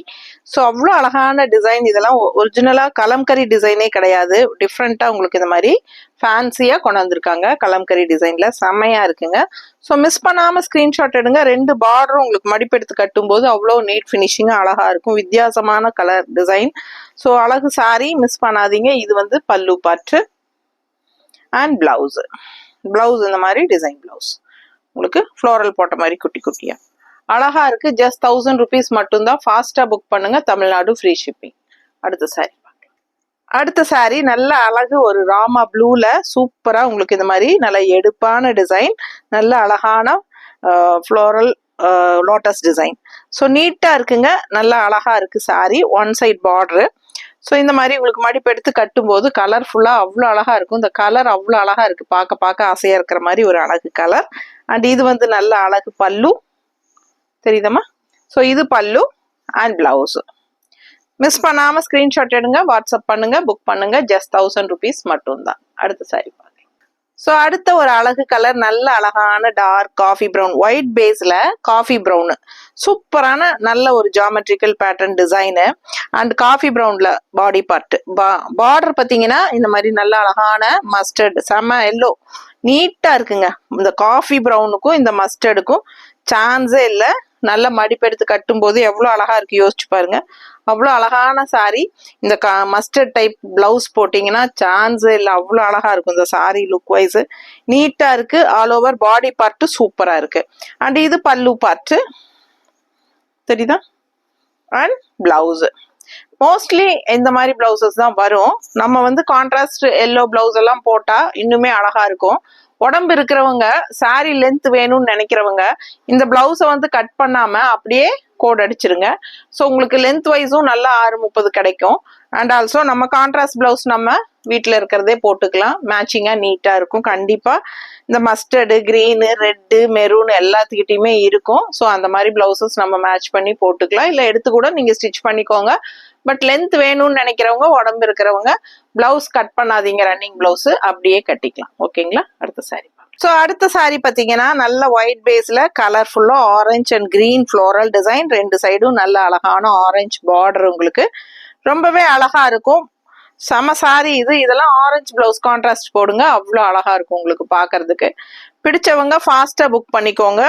ஸோ அவ்வளோ அழகான டிசைன். இதெல்லாம் ஒரிஜினலாக கலம்கரி டிசைனே கிடையாது, டிஃப்ரெண்ட்டாக உங்களுக்கு இந்த மாதிரி ஃபேன்சியாக கொண்டு வந்திருக்காங்க கலம்கரி டிசைன்ல. செம்மையா இருக்குங்க. ஸோ மிஸ் பண்ணாமல் ஸ்க்ரீன்ஷாட் எடுங்க. ரெண்டு பார்டரும் உங்களுக்கு மடிப்பெடுத்து கட்டும்போது அவ்வளோ நீட் ஃபினிஷிங்காக அழகாக இருக்கும். வித்தியாசமான கலர் டிசைன். ஸோ அழகு சாரி, மிஸ் பண்ணாதீங்க. இது வந்து பல்லு பாட்டு அண்ட் பிளவுஸ். பிளவுஸ் இந்த மாதிரி டிசைன் பிளவுஸ் உங்களுக்கு ஃப்ளோரல் போட்ட மாதிரி குட்டி குட்டியா அழகா இருக்கு. ஜஸ்ட் 1000 rupees மட்டும்தான். ஃபாஸ்டா புக் பண்ணுங்க. Tamil Nadu free shipping. அடுத்த சாரி. அடுத்த சாரி நல்ல அழகு ஒரு ராமா ப்ளூல சூப்பரா உங்களுக்கு இந்த மாதிரி நல்ல எடுப்பான டிசைன், நல்ல அழகான ஃப்ளோரல் லோட்டஸ் டிசைன். ஸோ நீட்டா இருக்குங்க, நல்ல அழகா இருக்கு sari. One side border. So இந்த மாதிரி உங்களுக்கு மடிப்பு எடுத்து கட்டும்போது கலர்ஃபுல்லாக அவ்வளோ அழகா இருக்கும். இந்த கலர் அவ்வளோ அழகா இருக்கு, பார்க்க பார்க்க ஆசையா இருக்கிற மாதிரி ஒரு அழகு கலர். அண்ட் இது வந்து நல்ல அழகு பல்லு தெரியுதம்மா. ஸோ இது பல்லு அண்ட் பிளவுஸ். மிஸ் பண்ணாம ஸ்கிரீன்ஷாட் எடுங்க, வாட்ஸ்அப் பண்ணுங்க, புக் பண்ணுங்க. ஜஸ்ட் 1000 rupees மட்டும்தான். அடுத்த சாரி பார்க்கலாம். ஸோ அடுத்த ஒரு அழகு கலர், நல்ல அழகான டார்க் காஃபி ப்ரௌன், ஒயிட் பேஸ்ல காஃபி ப்ரௌனு, சூப்பரான நல்ல ஒரு geometrical pattern design. And coffee ப்ரௌன்ல பாடி பார்ட். பார்டர் பார்த்தீங்கன்னா இந்த மாதிரி நல்ல அழகான மஸ்டர்ட், செம எல்லோ, நீட்டா இருக்குங்க. இந்த காஃபி ப்ரௌனுக்கும் இந்த மஸ்டர்டுக்கும் சான்ஸே இல்லை. நல்ல மடிப்பெடுத்து கட்டும் போது எவ்வளோ அழகா இருக்கு யோசிச்சு பாருங்க. அவ்வளோ அழகான சாரி. இந்த மஸ்டர்ட் டைப் பிளவுஸ் போட்டிங்கன்னா சான்ஸ் இல்லை, அவ்வளோ அழகா இருக்கும் இந்த சாரி. லுக் வைஸ் நீட்டா இருக்கு. ஆல் ஓவர் பாடி பார்ட்டு சூப்பரா இருக்கு. அண்ட் இது பல்லு பார்ட்டு தெரியுதா. அண்ட் பிளவுஸ் மோஸ்ட்லி இந்த மாதிரி பிளவுசஸ் தான் வரும். நம்ம வந்து கான்ட்ராஸ்ட் எல்லோ பிளவுஸ் எல்லாம் போட்டா இன்னுமே அழகா இருக்கும். உடம்பு இருக்கிறவங்க சாரி லென்த் வேணும்னு நினைக்கிறவங்க இந்த பிளவுஸை வந்து கட் பண்ணாம அப்படியே கோட் அடிச்சிருங்க. ஸோ உங்களுக்கு லென்த் வைஸும் நல்லா 6:30 கிடைக்கும். அண்ட் ஆல்சோ நம்ம கான்ட்ராஸ்ட் பிளவுஸ் நம்ம வீட்டில் இருக்கிறதே போட்டுக்கலாம். மேட்சிங்கா நீட்டா இருக்கும். கண்டிப்பா இந்த மஸ்டர்டு, கிரீனு, ரெட்டு, மெரூன் எல்லாத்துக்கிட்டையுமே இருக்கும். ஸோ அந்த மாதிரி பிளவுசஸ் நம்ம மேட்ச் பண்ணி போட்டுக்கலாம். இல்லை எடுத்து கூட நீங்க ஸ்டிச் பண்ணிக்கோங்க. பட் லென்த் வேணும்னு நினைக்கிறவங்க, உடம்பு இருக்கிறவங்க பிளவுஸ் கட் பண்ணாதீங்க. ரன்னிங் பிளவுஸ் அப்படியே கட்டிக்கலாம். ஓகேங்களா. அடுத்த சாரி. ஸோ அடுத்த சாரி பார்த்தீங்கன்னா நல்ல ஒயிட் பேஸ்ல கலர்ஃபுல்லா orange and green floral design. ரெண்டு சைடும் நல்ல அழகான ஆரஞ்சு பார்டர். உங்களுக்கு ரொம்பவே அழகா இருக்கும். செம சாரி இது. இதெல்லாம் ஆரஞ்சு பிளவுஸ் கான்ட்ராஸ்ட் போடுங்க, அவ்வளோ அழகா இருக்கும் உங்களுக்கு பார்க்கறதுக்கு. பிடிச்சவங்க ஃபாஸ்டா புக் பண்ணிக்கோங்க.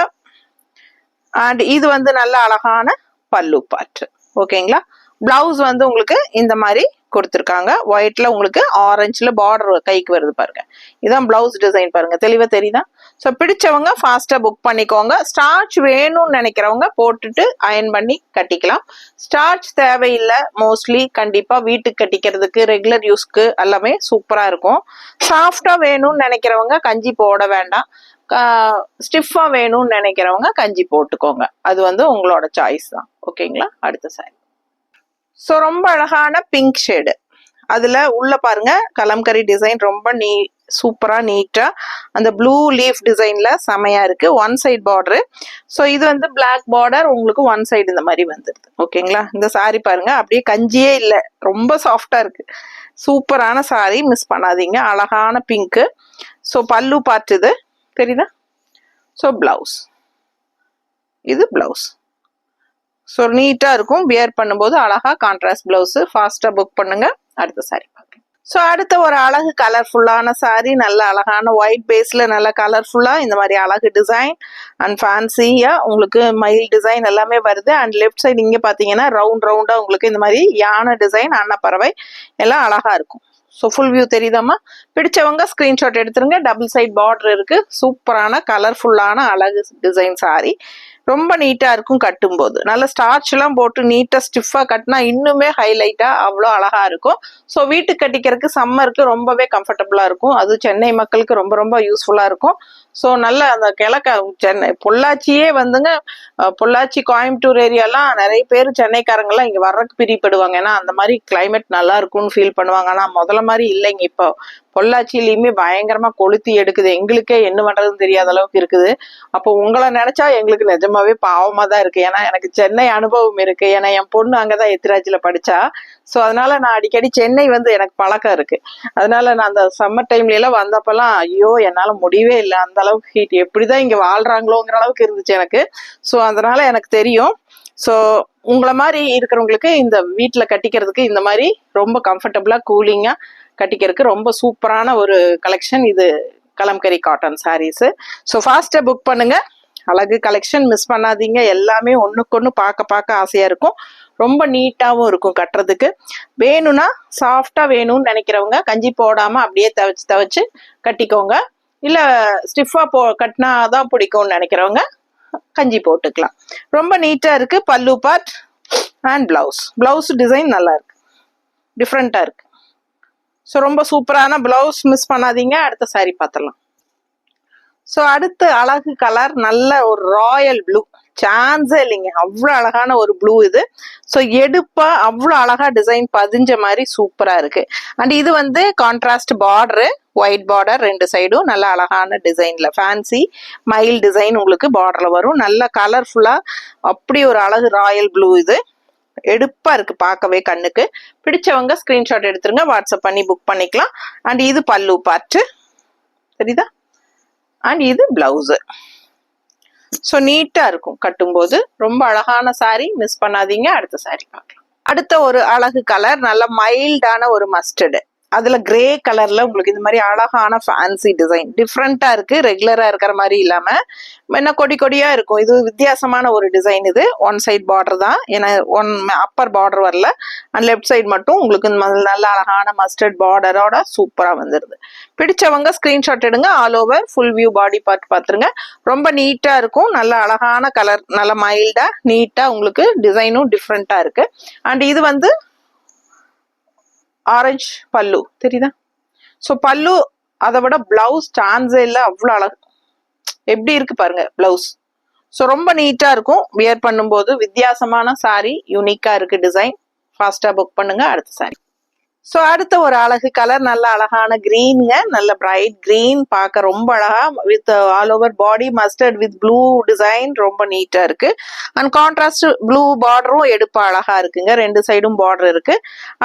அண்ட் இது வந்து நல்ல அழகான பல்லு பார்ட். ஓகேங்களா. பிளவுஸ் வந்து உங்களுக்கு இந்த மாதிரி கொடுத்துருக்காங்க. ஒயிட்ல உங்களுக்கு ஆரஞ்சுல பார்டர் கைக்கு வருது பாருங்க. இதான் பிளவுஸ் டிசைன் பாருங்க, தெளிவா தெரியுதா. ஸோ பிடிச்சவங்க ஃபாஸ்டா புக் பண்ணிக்கோங்க. ஸ்டார்ச் வேணும்னு நினைக்கிறவங்க போட்டுட்டு அயன் பண்ணி கட்டிக்கலாம். ஸ்டார்ச் தேவையில்லை மோஸ்ட்லி. கண்டிப்பா வீட்டுக்கு கட்டிக்கிறதுக்கு, ரெகுலர் யூஸ்க்கு எல்லாமே சூப்பரா இருக்கும். சாஃப்டா வேணும்னு நினைக்கிறவங்க கஞ்சி போட வேண்டாம். ஸ்டிஃபா வேணும்னு நினைக்கிறவங்க கஞ்சி போட்டுக்கோங்க. அது வந்து உங்களோட சாய்ஸ் தான். ஓகேங்களா. அடுத்த சாரி. ஸோ ரொம்ப அழகான பிங்க் ஷேடு. அதுல உள்ள பாருங்க கலம்கரி டிசைன் ரொம்ப சூப்பரா நீட்டா அந்த ப்ளூ லீஃப் டிசைன்ல செமையா இருக்கு. One side border. ஸோ இது வந்து பிளாக் பார்டர், உங்களுக்கு ஒன் சைடு இந்த மாதிரி வந்துடுது. ஓகேங்களா. இந்த சாரி பாருங்க அப்படியே கஞ்சியே இல்லை, ரொம்ப சாஃப்டா இருக்கு. சூப்பரான சாரி, மிஸ் பண்ணாதீங்க. அழகான பிங்க்கு. ஸோ பல்லு பார்ட் இது தெரியுதா. ஸோ பிளவுஸ், இது பிளவுஸ். ஸோ நீட்டா இருக்கும். வியர் பண்ணும்போது அழகா கான்ட்ராஸ்ட் பிளவுஸ். ஃபாஸ்டா புக் பண்ணுங்க. அடுத்த சாரி பார்க்கலாம். ஸோ அடுத்த ஒரு அழகு கலர்ஃபுல்லான சாரி. நல்ல அழகான ஒயிட் பேஸ்ல நல்ல கலர்ஃபுல்லா இந்த மாதிரி அழகு டிசைன் அண்ட் ஃபேன்சியா உங்களுக்கு மயில் டிசைன் எல்லாமே வருது. அண்ட் லெஃப்ட் சைடு இங்க பாத்தீங்கன்னா ரவுண்ட் ரவுண்டா உங்களுக்கு இந்த மாதிரி யானை டிசைன், அன்னப்பறவை எல்லாம் அழகா இருக்கும். ஸோ ஃபுல் வியூ தெரியுதாம்மா. பிடிச்சவங்க ஸ்கிரீன்ஷாட் எடுத்துருங்க. டபுள் சைட் பார்டர் இருக்கு. சூப்பரான கலர்ஃபுல்லான அழகு டிசைன் சாரி. ரொம்ப நீட்டா இருக்கும் கட்டும்போது. நல்ல ஸ்டார்ச் எல்லாம் போட்டு நீட்டா ஸ்டிஃபா கட்டினா இன்னுமே ஹைலைட்டா அவ்வளோ அழகா இருக்கும். ஸோ வீட்டுக்கு கட்டிக்கிறதுக்கு சம்மருக்கு ரொம்பவே கம்ஃபர்டபுளா இருக்கும். அது சென்னை மக்களுக்கு ரொம்ப ரொம்ப யூஸ்ஃபுல்லா இருக்கும். ஸோ நல்ல அந்த சென்னை பொள்ளாச்சியே வந்துங்க, பொள்ளாச்சி கோயம்புத்தூர் ஏரியாலாம் நிறைய பேர் சென்னைக்காரங்கெல்லாம் இங்கே வர்றதுக்கு பிரியப்படுவாங்க. ஏன்னா அந்த மாதிரி கிளைமேட் நல்லா இருக்கும்னு ஃபீல் பண்ணுவாங்க. ஆனால் முதல்ல மாதிரி இல்லைங்க. இப்போ பொள்ளாச்சியிலயுமே பயங்கரமா கொளுத்தி எடுக்குது. எங்களுக்கே என்ன பண்றதுன்னு தெரியாத அளவுக்கு இருக்குது. அப்போ உங்களை நினைச்சா எங்களுக்கு நிஜமாவே பாவமா தான் இருக்கு. ஏன்னா எனக்கு சென்னை அனுபவம் இருக்கு. ஏன்னா என் பொண்ணு அங்கதான் எத்திராஜில படிச்சா. ஸோ அதனால நான் அடிக்கடி சென்னை வந்து எனக்கு பழக்கம் இருக்கு. அதனால நான் அந்த சம்மர் டைம்ல எல்லாம் வந்தப்பெல்லாம் ஐயோ என்னால முடியவே இல்லை, அந்த அளவுக்கு ஹீட், எப்படிதான் இங்க வாழ்றாங்களோங்கிற அளவுக்கு இருந்துச்சு எனக்கு. ஸோ அதனால எனக்கு தெரியும். ஸோ உங்களை மாதிரி இருக்கிறவங்களுக்கு இந்த வீட்டில் கட்டிக்கிறதுக்கு இந்த மாதிரி ரொம்ப கம்ஃபர்டபுளா கூலிங்கா கட்டிக்கிறதுக்கு ரொம்ப சூப்பரான ஒரு கலெக்ஷன் இது, கலம்கரி காட்டன் சாரீஸ். ஸோ ஃபாஸ்டா புக் பண்ணுங்க. அழகு கலெக்ஷன் மிஸ் பண்ணாதீங்க. எல்லாமே ஒண்ணுக்கு ஒண்ணு பார்க்க ஆசையா இருக்கும். ரொம்ப நீட்டாவும் இருக்கும் கட்டுறதுக்கு. வேணும்னா சாஃப்டா வேணும்னு நினைக்கிறவங்க கஞ்சி போடாம அப்படியே தவச்சு கட்டிக்கோங்க. இல்ல ஸ்டிஃபா கட்டினாதான் பிடிக்கும்னு நினைக்கிறவங்க கஞ்சி போட்டுக்கலாம். ரொம்ப நீட்டா இருக்கு. பல்லு பார்ட் அண்ட் பிளவுஸ் டிசைன் நல்லா இருக்கு, டிஃப்ரெண்டா இருக்கு. ஸோ ரொம்ப சூப்பரான பிளவுஸ், மிஸ் பண்ணாதீங்க. அடுத்த சாரி பார்த்துடலாம். ஸோ அடுத்த அழகு கலர் நல்ல ஒரு ராயல் ப்ளூ, சான்ஸே இல்லைங்க, அவ்வளோ அழகான ஒரு ப்ளூ இது. ஸோ எடுப்பா அவ்வளோ அழகா டிசைன் பதிஞ்ச மாதிரி சூப்பரா இருக்கு. அண்ட் இது வந்து கான்ட்ராஸ்ட் பார்டரு, ஒயிட் பார்டர், ரெண்டு சைடும் நல்ல அழகான டிசைன்ல ஃபேன்சி மயில் டிசைன் உங்களுக்கு பார்டர்ல வரும். நல்ல கலர்ஃபுல்லா அப்படி ஒரு அழகு ராயல் ப்ளூ இது. எடுப்பா இருக்கு பார்க்கவே, கண்ணுக்கு பிடிச்சவங்க ஸ்கிரீன்ஷாட் எடுத்துருங்க, வாட்ஸ்அப் பண்ணி புக் பண்ணிக்கலாம். அண்ட் இது பல்லு பார்ட் தெரியுதா, அண்ட் இது பிளவுஸ். ஸோ நீட்டா இருக்கும் கட்டும்போது, ரொம்ப அழகான சாரி, மிஸ் பண்ணாதீங்க. அடுத்த சாரி பார்க்கலாம். அடுத்த ஒரு அழகு கலர் நல்ல மைல்டான ஒரு மஸ்டர்டு, அதுல கிரே கலர்ல உங்களுக்கு இந்த மாதிரி அழகான ஃபேன்சி டிசைன், டிஃப்ரெண்டா இருக்கு, ரெகுலரா இருக்கிற மாதிரி இல்லாம என்ன கொடி கொடியா இருக்கும். இது வித்தியாசமான ஒரு டிசைன். இது ஒன் சைட் பார்டர் தான், ஏன்னா அப்பர் பார்டர் வரல, அண்ட் லெஃப்ட் சைட் மட்டும் உங்களுக்கு நல்ல அழகான மஸ்டர்ட் பார்டரோட சூப்பரா வந்துருது. பிடிச்சவங்க ஸ்கிரீன்ஷாட் எடுங்க. All over full view body part பார்த்துருங்க. ரொம்ப நீட்டா இருக்கும், நல்ல அழகான கலர், நல்ல மைல்டா நீட்டா உங்களுக்கு டிசைனும் டிஃப்ரெண்டா இருக்கு. அண்ட் இது வந்து ஆரஞ்சு பல்லு தெரியுதா. ஸோ பல்லு அதை விட பிளவுஸ் சான்ஸே இல்லை, அவ்வளோ அழகு, எப்படி இருக்கு பாருங்க பிளவுஸ். ஸோ ரொம்ப நீட்டா இருக்கும், வியர் பண்ணும்போது வித்தியாசமான சாரி, யூனிக்கா இருக்கு டிசைன். ஃபாஸ்டா புக் பண்ணுங்க. அடுத்த சாரி. ஸோ அடுத்த ஒரு அழகு கலர் நல்ல அழகான கிரீனுங்க, நல்ல பிரைட் கிரீன், பார்க்க ரொம்ப அழகா, with all over body mustard with blue design, ரொம்ப நீட்டா இருக்கு. அண்ட் கான்ட்ராஸ்ட் ப்ளூ பார்டரும் எடுப்பா அழகா இருக்குங்க, ரெண்டு சைடும் பார்டர் இருக்கு.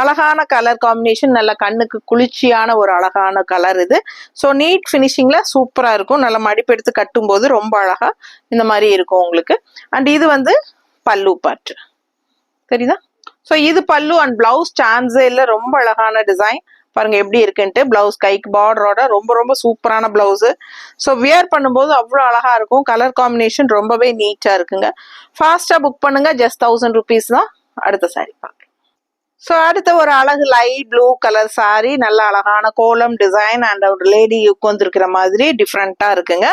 அழகான கலர் காம்பினேஷன், நல்ல கண்ணுக்கு குளிர்ச்சியான ஒரு அழகான கலர் இது. ஸோ நீட் ஃபினிஷிங்ல சூப்பரா இருக்கும். நல்ல மடிப்பு எடுத்து கட்டும் போது ரொம்ப அழகா இந்த மாதிரி இருக்கும் உங்களுக்கு. அண்ட் இது வந்து பல்லு பார்ட் தெரியுதா. ஸோ இது பல்லு அண்ட் பிளவுஸ் சான்ஸே இல்லை, ரொம்ப அழகான டிசைன் பாருங்க எப்படி இருக்குன்ட்டு. பிளவுஸ் கைக்கு பார்டரோட ரொம்ப ரொம்ப சூப்பரான பிளவுஸ். ஸோ வியர் பண்ணும்போது அவ்வளோ அழகா இருக்கும். கலர் காம்பினேஷன் ரொம்பவே நீட்டா இருக்குங்க. ஃபாஸ்டா புக் பண்ணுங்க, ஜஸ்ட் 1000 rupees தான். அடுத்த சாரி பார்க்கலாம். ஸோ அடுத்த ஒரு அழகு லைட் ப்ளூ கலர் சாரி, நல்ல அழகான கோலம் டிசைன் அண்ட் ஒரு லேடி உட்காந்துருக்கிற மாதிரி டிஃப்ரெண்டா இருக்குங்க.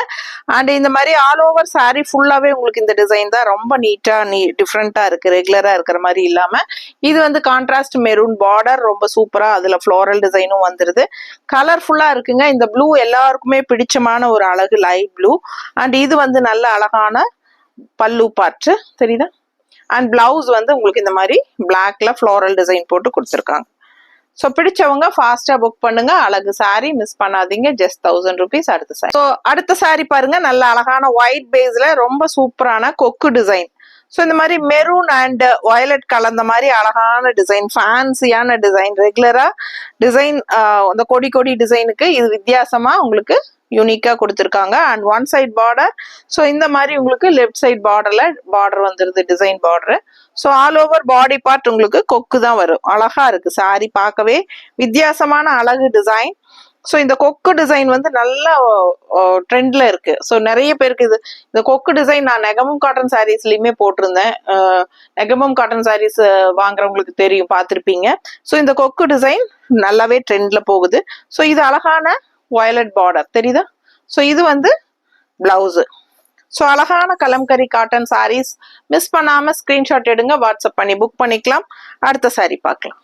அண்ட் இந்த மாதிரி ஆல் ஓவர் சாரி ஃபுல்லாவே உங்களுக்கு இந்த டிசைன் தான், ரொம்ப நீட்டா டிஃப்ரெண்டா இருக்கு, ரெகுலரா இருக்கிற மாதிரி இல்லாம. இது வந்து கான்ட்ராஸ்ட் மெரூன் பார்டர், ரொம்ப சூப்பரா அதுல ஃப்ளோரல் டிசைனும் வந்துருது. கலர்ஃபுல்லா இருக்குங்க. இந்த ப்ளூ எல்லாருக்குமே பிடிச்சமான ஒரு அழகு லைட் ப்ளூ. அண்ட் இது வந்து நல்ல அழகான பல்லு பார்ட் தெரியுதா. அண்ட் பிளவுஸ் வந்து உங்களுக்கு இந்த மாதிரி பிளாக்ல ஃப்ளோரல் டிசைன் போட்டு கொடுத்துருக்காங்க. ஸோ பிடிச்சவங்க ஃபாஸ்டா புக் பண்ணுங்க. அழகு சாரி, மிஸ் பண்ணாதீங்க, ஜஸ்ட் 1000 rupees. அடுத்த சாரி. ஸோ அடுத்த சாரி பாருங்க, நல்ல அழகான ஒயிட் பேஸ்ல ரொம்ப சூப்பரான கொக்கு டிசைன். ஸோ இந்த மாதிரி மெரூன் அண்ட் வயலட் கலந்த மாதிரி அழகான டிசைன், ஃபேன்சியான டிசைன், ரெகுலரா டிசைன், அந்த கொடி கொடி டிசைனுக்கு இது வித்தியாசமா உங்களுக்கு யூனிக்கா கொடுத்துருக்காங்க. And one side border. So இந்த மாதிரி உங்களுக்கு லெஃப்ட் சைட் பார்டர்ல பார்டர் வந்துருது, design border. So all over body part உங்களுக்கு கொக்கு தான் வரும். அழகா இருக்கு சாரி, பார்க்கவே வித்தியாசமான அழகு டிசைன். ஸோ இந்த கொக்கு டிசைன் வந்து நல்ல ட்ரெண்ட்ல இருக்கு. ஸோ நிறைய பேருக்கு இது இந்த கொக்கு டிசைன் நான் நெகமம் காட்டன் சாரீஸ்லயுமே போட்டிருந்தேன். நெகமம் காட்டன் சாரீஸ் வாங்குறவங்களுக்கு தெரியும், பார்த்துருப்பீங்க. ஸோ இந்த கொக்கு டிசைன் நல்லாவே ட்ரெண்ட்ல போகுது. ஸோ இது அழகான வயலட் பார்டர் தெரியுதா. ஸோ இது வந்து பிளவுஸ். ஸோ அழகான கலம்கரி காட்டன் சாரீஸ், மிஸ் பண்ணாம ஸ்கிரீன்ஷாட் எடுங்க, வாட்ஸ்அப் பண்ணி புக் பண்ணிக்கலாம். அடுத்த சாரி பார்க்கலாம்.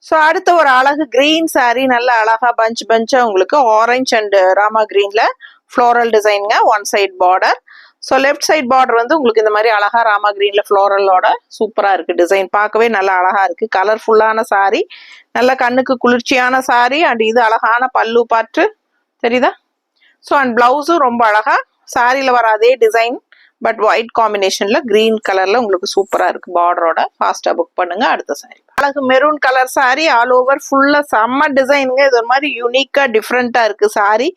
ஸோ அடுத்த ஒரு அழகு கிரீன் சாரி, நல்ல அழகா பஞ்சா உங்களுக்கு ஆரஞ்சு அண்ட் ராமா கிரீன்ல ஃப்ளோரல் டிசைனுங்க, one side border. So left side border வந்து உங்களுக்கு இந்த மாதிரி அழகா ராமா கிரீன்ல ஃப்ளோரலோட சூப்பரா இருக்கு. டிசைன் பார்க்கவே நல்லா அழகா இருக்கு. கலர்ஃபுல்லான சாரி, நல்ல கண்ணுக்கு குளிர்ச்சியான சாரி. அண்ட் இது அழகான பல்லு பாட்டு தெரியுதா? ஸோ அண்ட் பிளவுஸும் ரொம்ப அழகா சாரியில வர அதே டிசைன் பட் ஒயிட் காம்பினேஷன்ல கிரீன் கலர்ல உங்களுக்கு சூப்பரா இருக்கு. பார்டரோட ஃபாஸ்டா புக் பண்ணுங்க. அடுத்த சாரி அழகு maroon colour sorry, all over ஃபுல்லா செம்ம டிசைனுங்க. இது ஒரு மாதிரி யூனிக்கா டிஃப்ரெண்டா இருக்கு சாரி.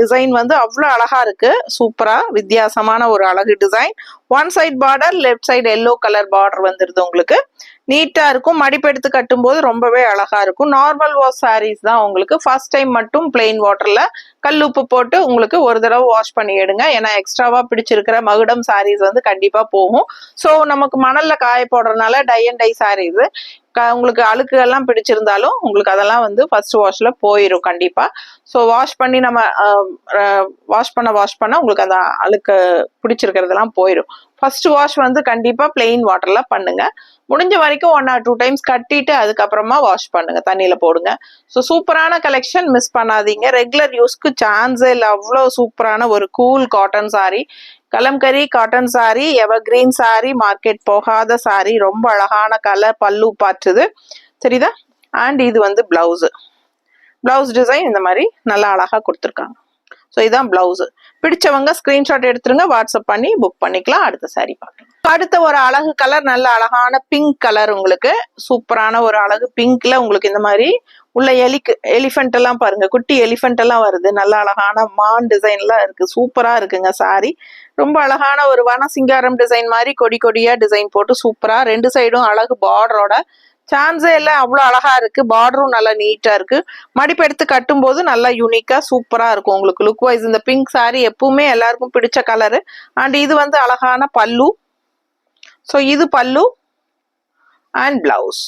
டிசைன் வந்து அவ்வளோ அழகா இருக்கு. சூப்பரா வித்தியாசமான ஒரு அழகு design. One side border, left side yellow colour border வந்துருது உங்களுக்கு. நீட்டா இருக்கும். மடிப்பெடுத்து கட்டும் போது ரொம்பவே அழகா இருக்கும். நார்மல் வாஷ் சாரீஸ் தான் உங்களுக்கு. ஃபர்ஸ்ட் டைம் மட்டும் பிளெயின் வாட்டர்ல கல்லுப்பு போட்டு உங்களுக்கு ஒரு தடவை வாஷ் பண்ணி எடுங்க. ஏன்னா எக்ஸ்ட்ராவா பிடிச்சிருக்கிற மகுடம் சாரீஸ் வந்து கண்டிப்பா போகும். ஸோ நமக்கு மணல்ல காய போடுறதுனால டை அண்ட் டை சாரீஸ் உங்களுக்கு அழுக்குகள்லாம் பிடிச்சிருந்தாலும் உங்களுக்கு அதெல்லாம் வந்து ஃபர்ஸ்ட் வாஷ்ல போயிடும் கண்டிப்பா. ஸோ வாஷ் பண்ணி நம்ம வாஷ் பண்ண உங்களுக்கு அந்த அழுக்கு பிடிச்சிருக்கிறதெல்லாம் போயிடும். ஃபர்ஸ்ட் வாஷ் வந்து கண்டிப்பா பிளெயின் வாட்டர்ல பண்ணுங்க. முடிஞ்ச வரைக்கும் 1 or 2 times கட்டிட்டு அதுக்கப்புறமா வாஷ் பண்ணுங்க, தண்ணியில போடுங்க. ஸோ சூப்பரான கலெக்ஷன், மிஸ் பண்ணாதீங்க. ரெகுலர் யூஸ்க்கு சான்ஸே இல்லை. அவ்வளோ சூப்பரான ஒரு cool cotton sorry, kalamkari cotton sorry, எவர் கிரீன் சாரி, மார்க்கெட் போகாத சாரி. ரொம்ப அழகான கலர், பல்லு பாற்றுது தெரியுதா? அண்ட் இது வந்து பிளவுஸ் டிசைன் இந்த மாதிரி நல்லா அழகா கொடுத்துருக்காங்க. ஸோ இதான் பிளவுஸ். பிடிச்சவங்க ஸ்கிரீன்ஷாட் எடுத்துருங்க, வாட்ஸ்அப் பண்ணி புக் பண்ணிக்கலாம். அடுத்த சாரி பார்க்கலாம். அடுத்த ஒரு அழகு கலர், நல்ல அழகான பிங்க் கலர். உங்களுக்கு சூப்பரான ஒரு அழகு பிங்க்ல உங்களுக்கு இந்த மாதிரி உள்ள எலிஃபென்ட் எல்லாம் பாருங்க, குட்டி எலிஃபென்ட் எல்லாம் வருது. நல்ல அழகான மான் டிசைன்லாம் இருக்கு. சூப்பரா இருக்குங்க சாரி. ரொம்ப அழகான ஒரு வன சிங்காரம் டிசைன் மாதிரி கொடி கொடியா டிசைன் போட்டு சூப்பரா, 2 சைடும் அழகு பார்டரோட சான்ஸே இல்லை. அவ்வளோ அழகா இருக்கு. பார்டரும் நல்லா நீட்டா இருக்கு. மடிப்பு எடுத்து கட்டும் போது நல்லா யூனிக்கா சூப்பரா இருக்கும் உங்களுக்கு லுக் வைஸ். இந்த பிங்க் சாரி எப்பவுமே எல்லாருக்கும் பிடிச்ச கலரு. அண்ட் இது வந்து அழகான பல்லு. ஸோ இது பல்லு அண்ட் பிளவுஸ்.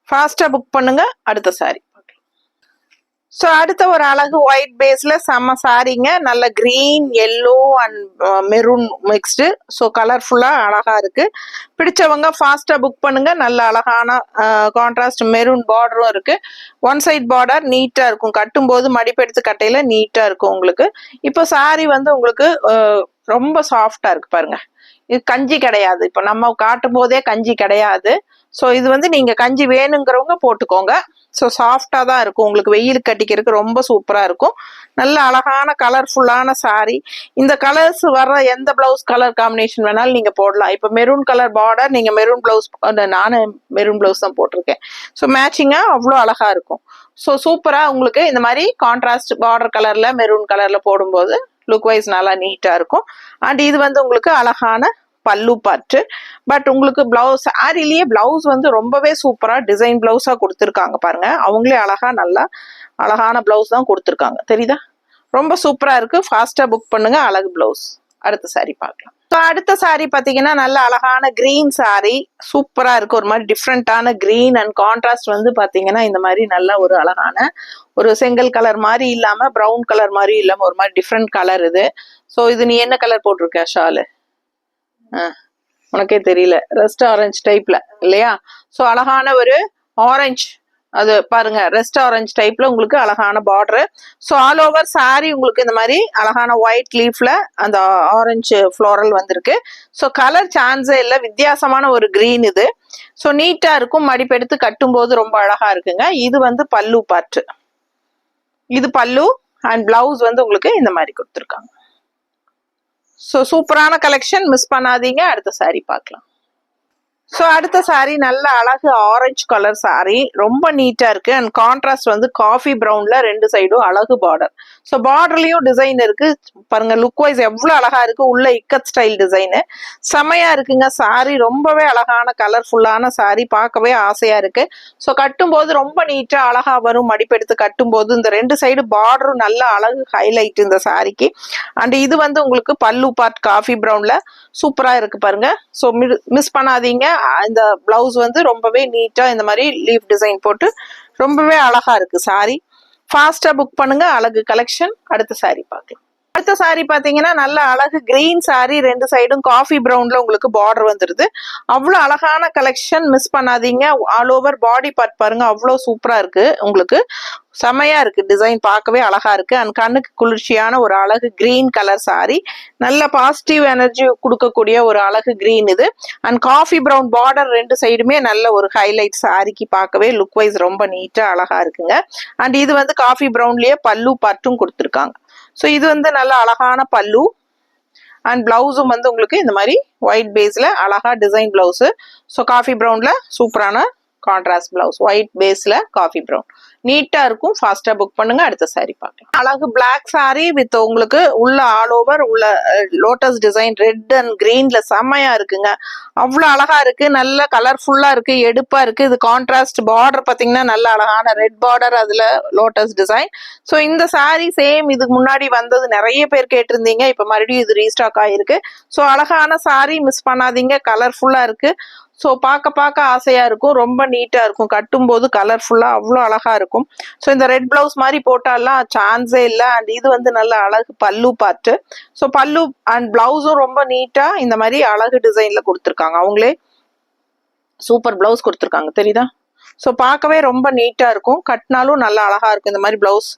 ஃபாஸ்டா புக் பண்ணுங்க. அடுத்த சாரி. ஸோ அடுத்த ஒரு அழகு ஒயிட் பேஸ்ல செம்ம சாரிங்க. நல்ல green, yellow and maroon mixed. So கலர்ஃபுல்லா அழகா இருக்கு. பிடிச்சவங்க ஃபாஸ்டா புக் பண்ணுங்க. நல்ல அழகான கான்ட்ராஸ்ட் மெரூன் பார்டரும் இருக்கு. ஒன் சைட் பார்டர் நீட்டா இருக்கும். கட்டும் போது மடிப்பெடுத்து கட்டையில நீட்டா இருக்கும் உங்களுக்கு. இப்போ சாரி வந்து உங்களுக்கு ரொம்ப சாஃப்டா இருக்கு பாருங்க. இது கஞ்சி கிடையாது. இப்போ நம்ம காட்டும் போதே கஞ்சி கிடையாது. ஸோ இது வந்து நீங்க கஞ்சி வேணுங்கிறவங்க போட்டுக்கோங்க. ஸோ சாஃப்டா தான் இருக்கும் உங்களுக்கு. வெயிலுக்கு கட்டிக்கிறதுக்கு ரொம்ப சூப்பரா இருக்கும். நல்ல அழகான கலர்ஃபுல்லான சாரி. இந்த கலர்ஸ் வர எந்த பிளவுஸ் கலர் காம்பினேஷன் வேணாலும் நீங்க போடலாம். இப்போ மெரூன் கலர் பார்டர், நீங்க மெரூன் பிளவுஸ், நானும் மெரூன் பிளவுஸ் தான் போட்டிருக்கேன். ஸோ மேட்சிங்கா அவ்வளோ அழகா இருக்கும். ஸோ சூப்பரா உங்களுக்கு இந்த மாதிரி கான்ட்ராஸ்ட் பார்டர் கலர்ல மெரூன் கலர்ல போடும்போது லுக் வைஸ் நல்லா நீட்டா இருக்கும். அண்ட் இது வந்து உங்களுக்கு அழகான பல்லு பாட்டு. பட் உங்களுக்கு பிளவுஸ் சாரிலேயே பிளவுஸ் வந்து ரொம்பவே சூப்பரா டிசைன் பிளவுஸா கொடுத்துருக்காங்க பாருங்க. அவங்களே அழகா நல்லா அழகான பிளவுஸ் தான் கொடுத்துருக்காங்க தெரியுதா? ரொம்ப சூப்பரா இருக்கு. ஃபாஸ்டா புக் பண்ணுங்க. அழகு பிளவுஸ். அடுத்த சாரி பார்க்கலாம். ஸோ அடுத்த சாரி பார்த்தீங்கன்னா நல்ல அழகான கிரீன் சாரி. சூப்பரா இருக்கு. ஒரு மாதிரி டிஃப்ரெண்டான கிரீன் அண்ட் கான்ட்ராஸ்ட் வந்து பார்த்தீங்கன்னா இந்த மாதிரி நல்ல ஒரு அழகான ஒரு செங்கல் கலர் மாதிரி இல்லாம ப்ரௌன் கலர் மாதிரி இல்லாம ஒரு மாதிரி டிஃப்ரெண்ட் கலர் இது. ஸோ இது நீ என்ன கலர் போட்டிருக்க ஷாலு? உனக்கே தெரியல. ரெஸ்ட் ஆரஞ்சு டைப்ல இல்லையா? ஸோ அழகான ஒரு ஆரஞ்சு, அது பாருங்க ரெஸ்ட் ஆரஞ்சு டைப்ல உங்களுக்கு அழகான border. So all over sorry உங்களுக்கு இந்த மாதிரி அழகான ஒயிட் லீஃப்ல அந்த ஆரஞ்சு ஃப்ளோரல் வந்திருக்கு. ஸோ கலர் சான்ஸே இல்லை. வித்தியாசமான ஒரு கிரீன் இது. ஸோ நீட்டா இருக்கும். மடிப்பெடுத்து கட்டும் போது ரொம்ப அழகா இருக்குங்க. இது வந்து பல்லு பாட்டு. இது பல்லு அண்ட் பிளவுஸ் வந்து உங்களுக்கு இந்த மாதிரி கொடுத்துருக்காங்க. ஸோ சூப்பரான கலெக்ஷன், மிஸ் பண்ணாதீங்க. அடுத்த சாரி பார்க்கலாம். ஸோ அடுத்த சாரி நல்ல அழகு ஆரஞ்சு கலர் சாரி. ரொம்ப நீட்டா இருக்கு. அண்ட் கான்ட்ராஸ்ட் வந்து காஃபி ப்ரௌன்ல 2 சைடும் அழகு பார்டர். ஸோ பார்டர்லயும் டிசைன் இருக்கு பாருங்க. லுக் வைஸ் எவ்வளவு அழகா இருக்கு. உள்ள இக்கத் ஸ்டைல் டிசைனு செமையா இருக்குங்க. சாரி ரொம்பவே அழகான கலர்ஃபுல்லான சாரி. பார்க்கவே ஆசையா இருக்கு. ஸோ கட்டும் போது ரொம்ப நீட்டா அழகா வரும். மடிப்பெடுத்து கட்டும் போது இந்த 2 சைடு பார்டரும் நல்ல அழகு ஹைலைட் இந்த சாரிக்கு. அண்ட் இது வந்து உங்களுக்கு பல்லு பார்ட் காஃபி ப்ரௌன்ல சூப்பரா இருக்கு பாருங்க. ஸோ மிஸ் பண்ணாதீங்க. இந்த பிளவுஸ் வந்து ரொம்பவே நீட்டா இந்த மாதிரி லீஃப் டிசைன் போட்டு ரொம்பவே அழகா இருக்கு சாரி. ஃபாஸ்டா புக் பண்ணுங்க. அழகு கலெக்ஷன். அடுத்த சாரி பார்க்கலாம். அடுத்த சாரி பாத்தீங்கன்னா நல்ல அழகு கிரீன் சாரி, ரெண்டு சைடும் காஃபி பிரவுன்ல உங்களுக்கு பார்டர் வந்துருது. அவ்வளவு அழகான கலெக்ஷன், மிஸ் பண்ணாதீங்க. ஆல் ஓவர் பாடி பார்ட் பாருங்க, அவ்வளவு சூப்பரா இருக்கு. உங்களுக்கு செமையா இருக்கு, டிசைன் பார்க்கவே அழகா இருக்கு. அண்ட் கண்ணுக்கு குளிர்ச்சியான ஒரு அழகு கிரீன் கலர் சாரி, நல்ல பாசிட்டிவ் எனர்ஜி கொடுக்கக்கூடிய ஒரு அழகு கிரீன் இது. அண்ட் காஃபி பிரவுன் பார்டர் ரெண்டு சைடுமே நல்ல ஒரு ஹைலைட் சாரிக்கு, பார்க்கவே லுக் வைஸ் ரொம்ப நீட்டா அழகா இருக்குங்க. அண்ட் இது வந்து காஃபி பிரவுன்லயே பல்லு பார்ட்டும் கொடுத்துருக்காங்க. ஸோ இது வந்து நல்ல அழகான பல்லு. அண்ட் பிளவுஸும் வந்து உங்களுக்கு இந்த மாதிரி ஒயிட் பேஸ்ல அழகா டிசைன் பிளவுஸ். ஸோ காஃபி பிரவுன்ல சூப்பரான கான்ட்ராஸ்ட் பிளவுஸ், ஒயிட் பேஸ்ல காஃபி பிரவுன், நீட்டா இருக்கும். ஃபாஸ்டா புக் பண்ணுங்க. அடுத்த சாரி பார்க்கலாம். அழகு பிளாக் சாரி வித் உங்களுக்கு உள்ள ஆல் ஓவர் உள்ள லோட்டஸ் டிசைன் ரெட் அண்ட் கிரீன்ல செம்மையா இருக்குங்க. அவ்வளவு அழகா இருக்கு, நல்ல கலர்ஃபுல்லா இருக்கு, எடுப்பா இருக்கு. இது கான்ட்ராஸ்ட் பார்டர் பாத்தீங்கன்னா நல்ல அழகான ரெட் பார்டர், அதுல லோட்டஸ் டிசைன். ஸோ இந்த சாரி சேம் இதுக்கு முன்னாடி வந்தது, நிறைய பேர் கேட்டிருந்தீங்க. இப்ப மறுபடியும் இது ரீஸ்டாக் ஆயிருக்கு. ஸோ அழகான சாரி, மிஸ் பண்ணாதீங்க. கலர்ஃபுல்லா இருக்கு. ஸோ பார்க்க ஆசையா இருக்கும், ரொம்ப நீட்டா இருக்கும். கட்டும் போது கலர்ஃபுல்லா அவ்வளோ அழகா இருக்கும். ஸோ இந்த ரெட் பிளவுஸ் மாதிரி போட்டாலாம் சான்ஸே இல்லை. அண்ட் இது வந்து நல்ல அழகு பல்லு பார்ட்டு. ஸோ பல்லு அண்ட் பிளவுஸும் ரொம்ப நீட்டா இந்த மாதிரி அழகு டிசைன்ல கொடுத்துருக்காங்க. அவங்களே சூப்பர் பிளவுஸ் கொடுத்துருக்காங்க, தெரியுதா? ஸோ பார்க்கவே ரொம்ப நீட்டா இருக்கும். கட்டினாலும் நல்லா அழகா இருக்கும். இந்த மாதிரி பிளவுஸ்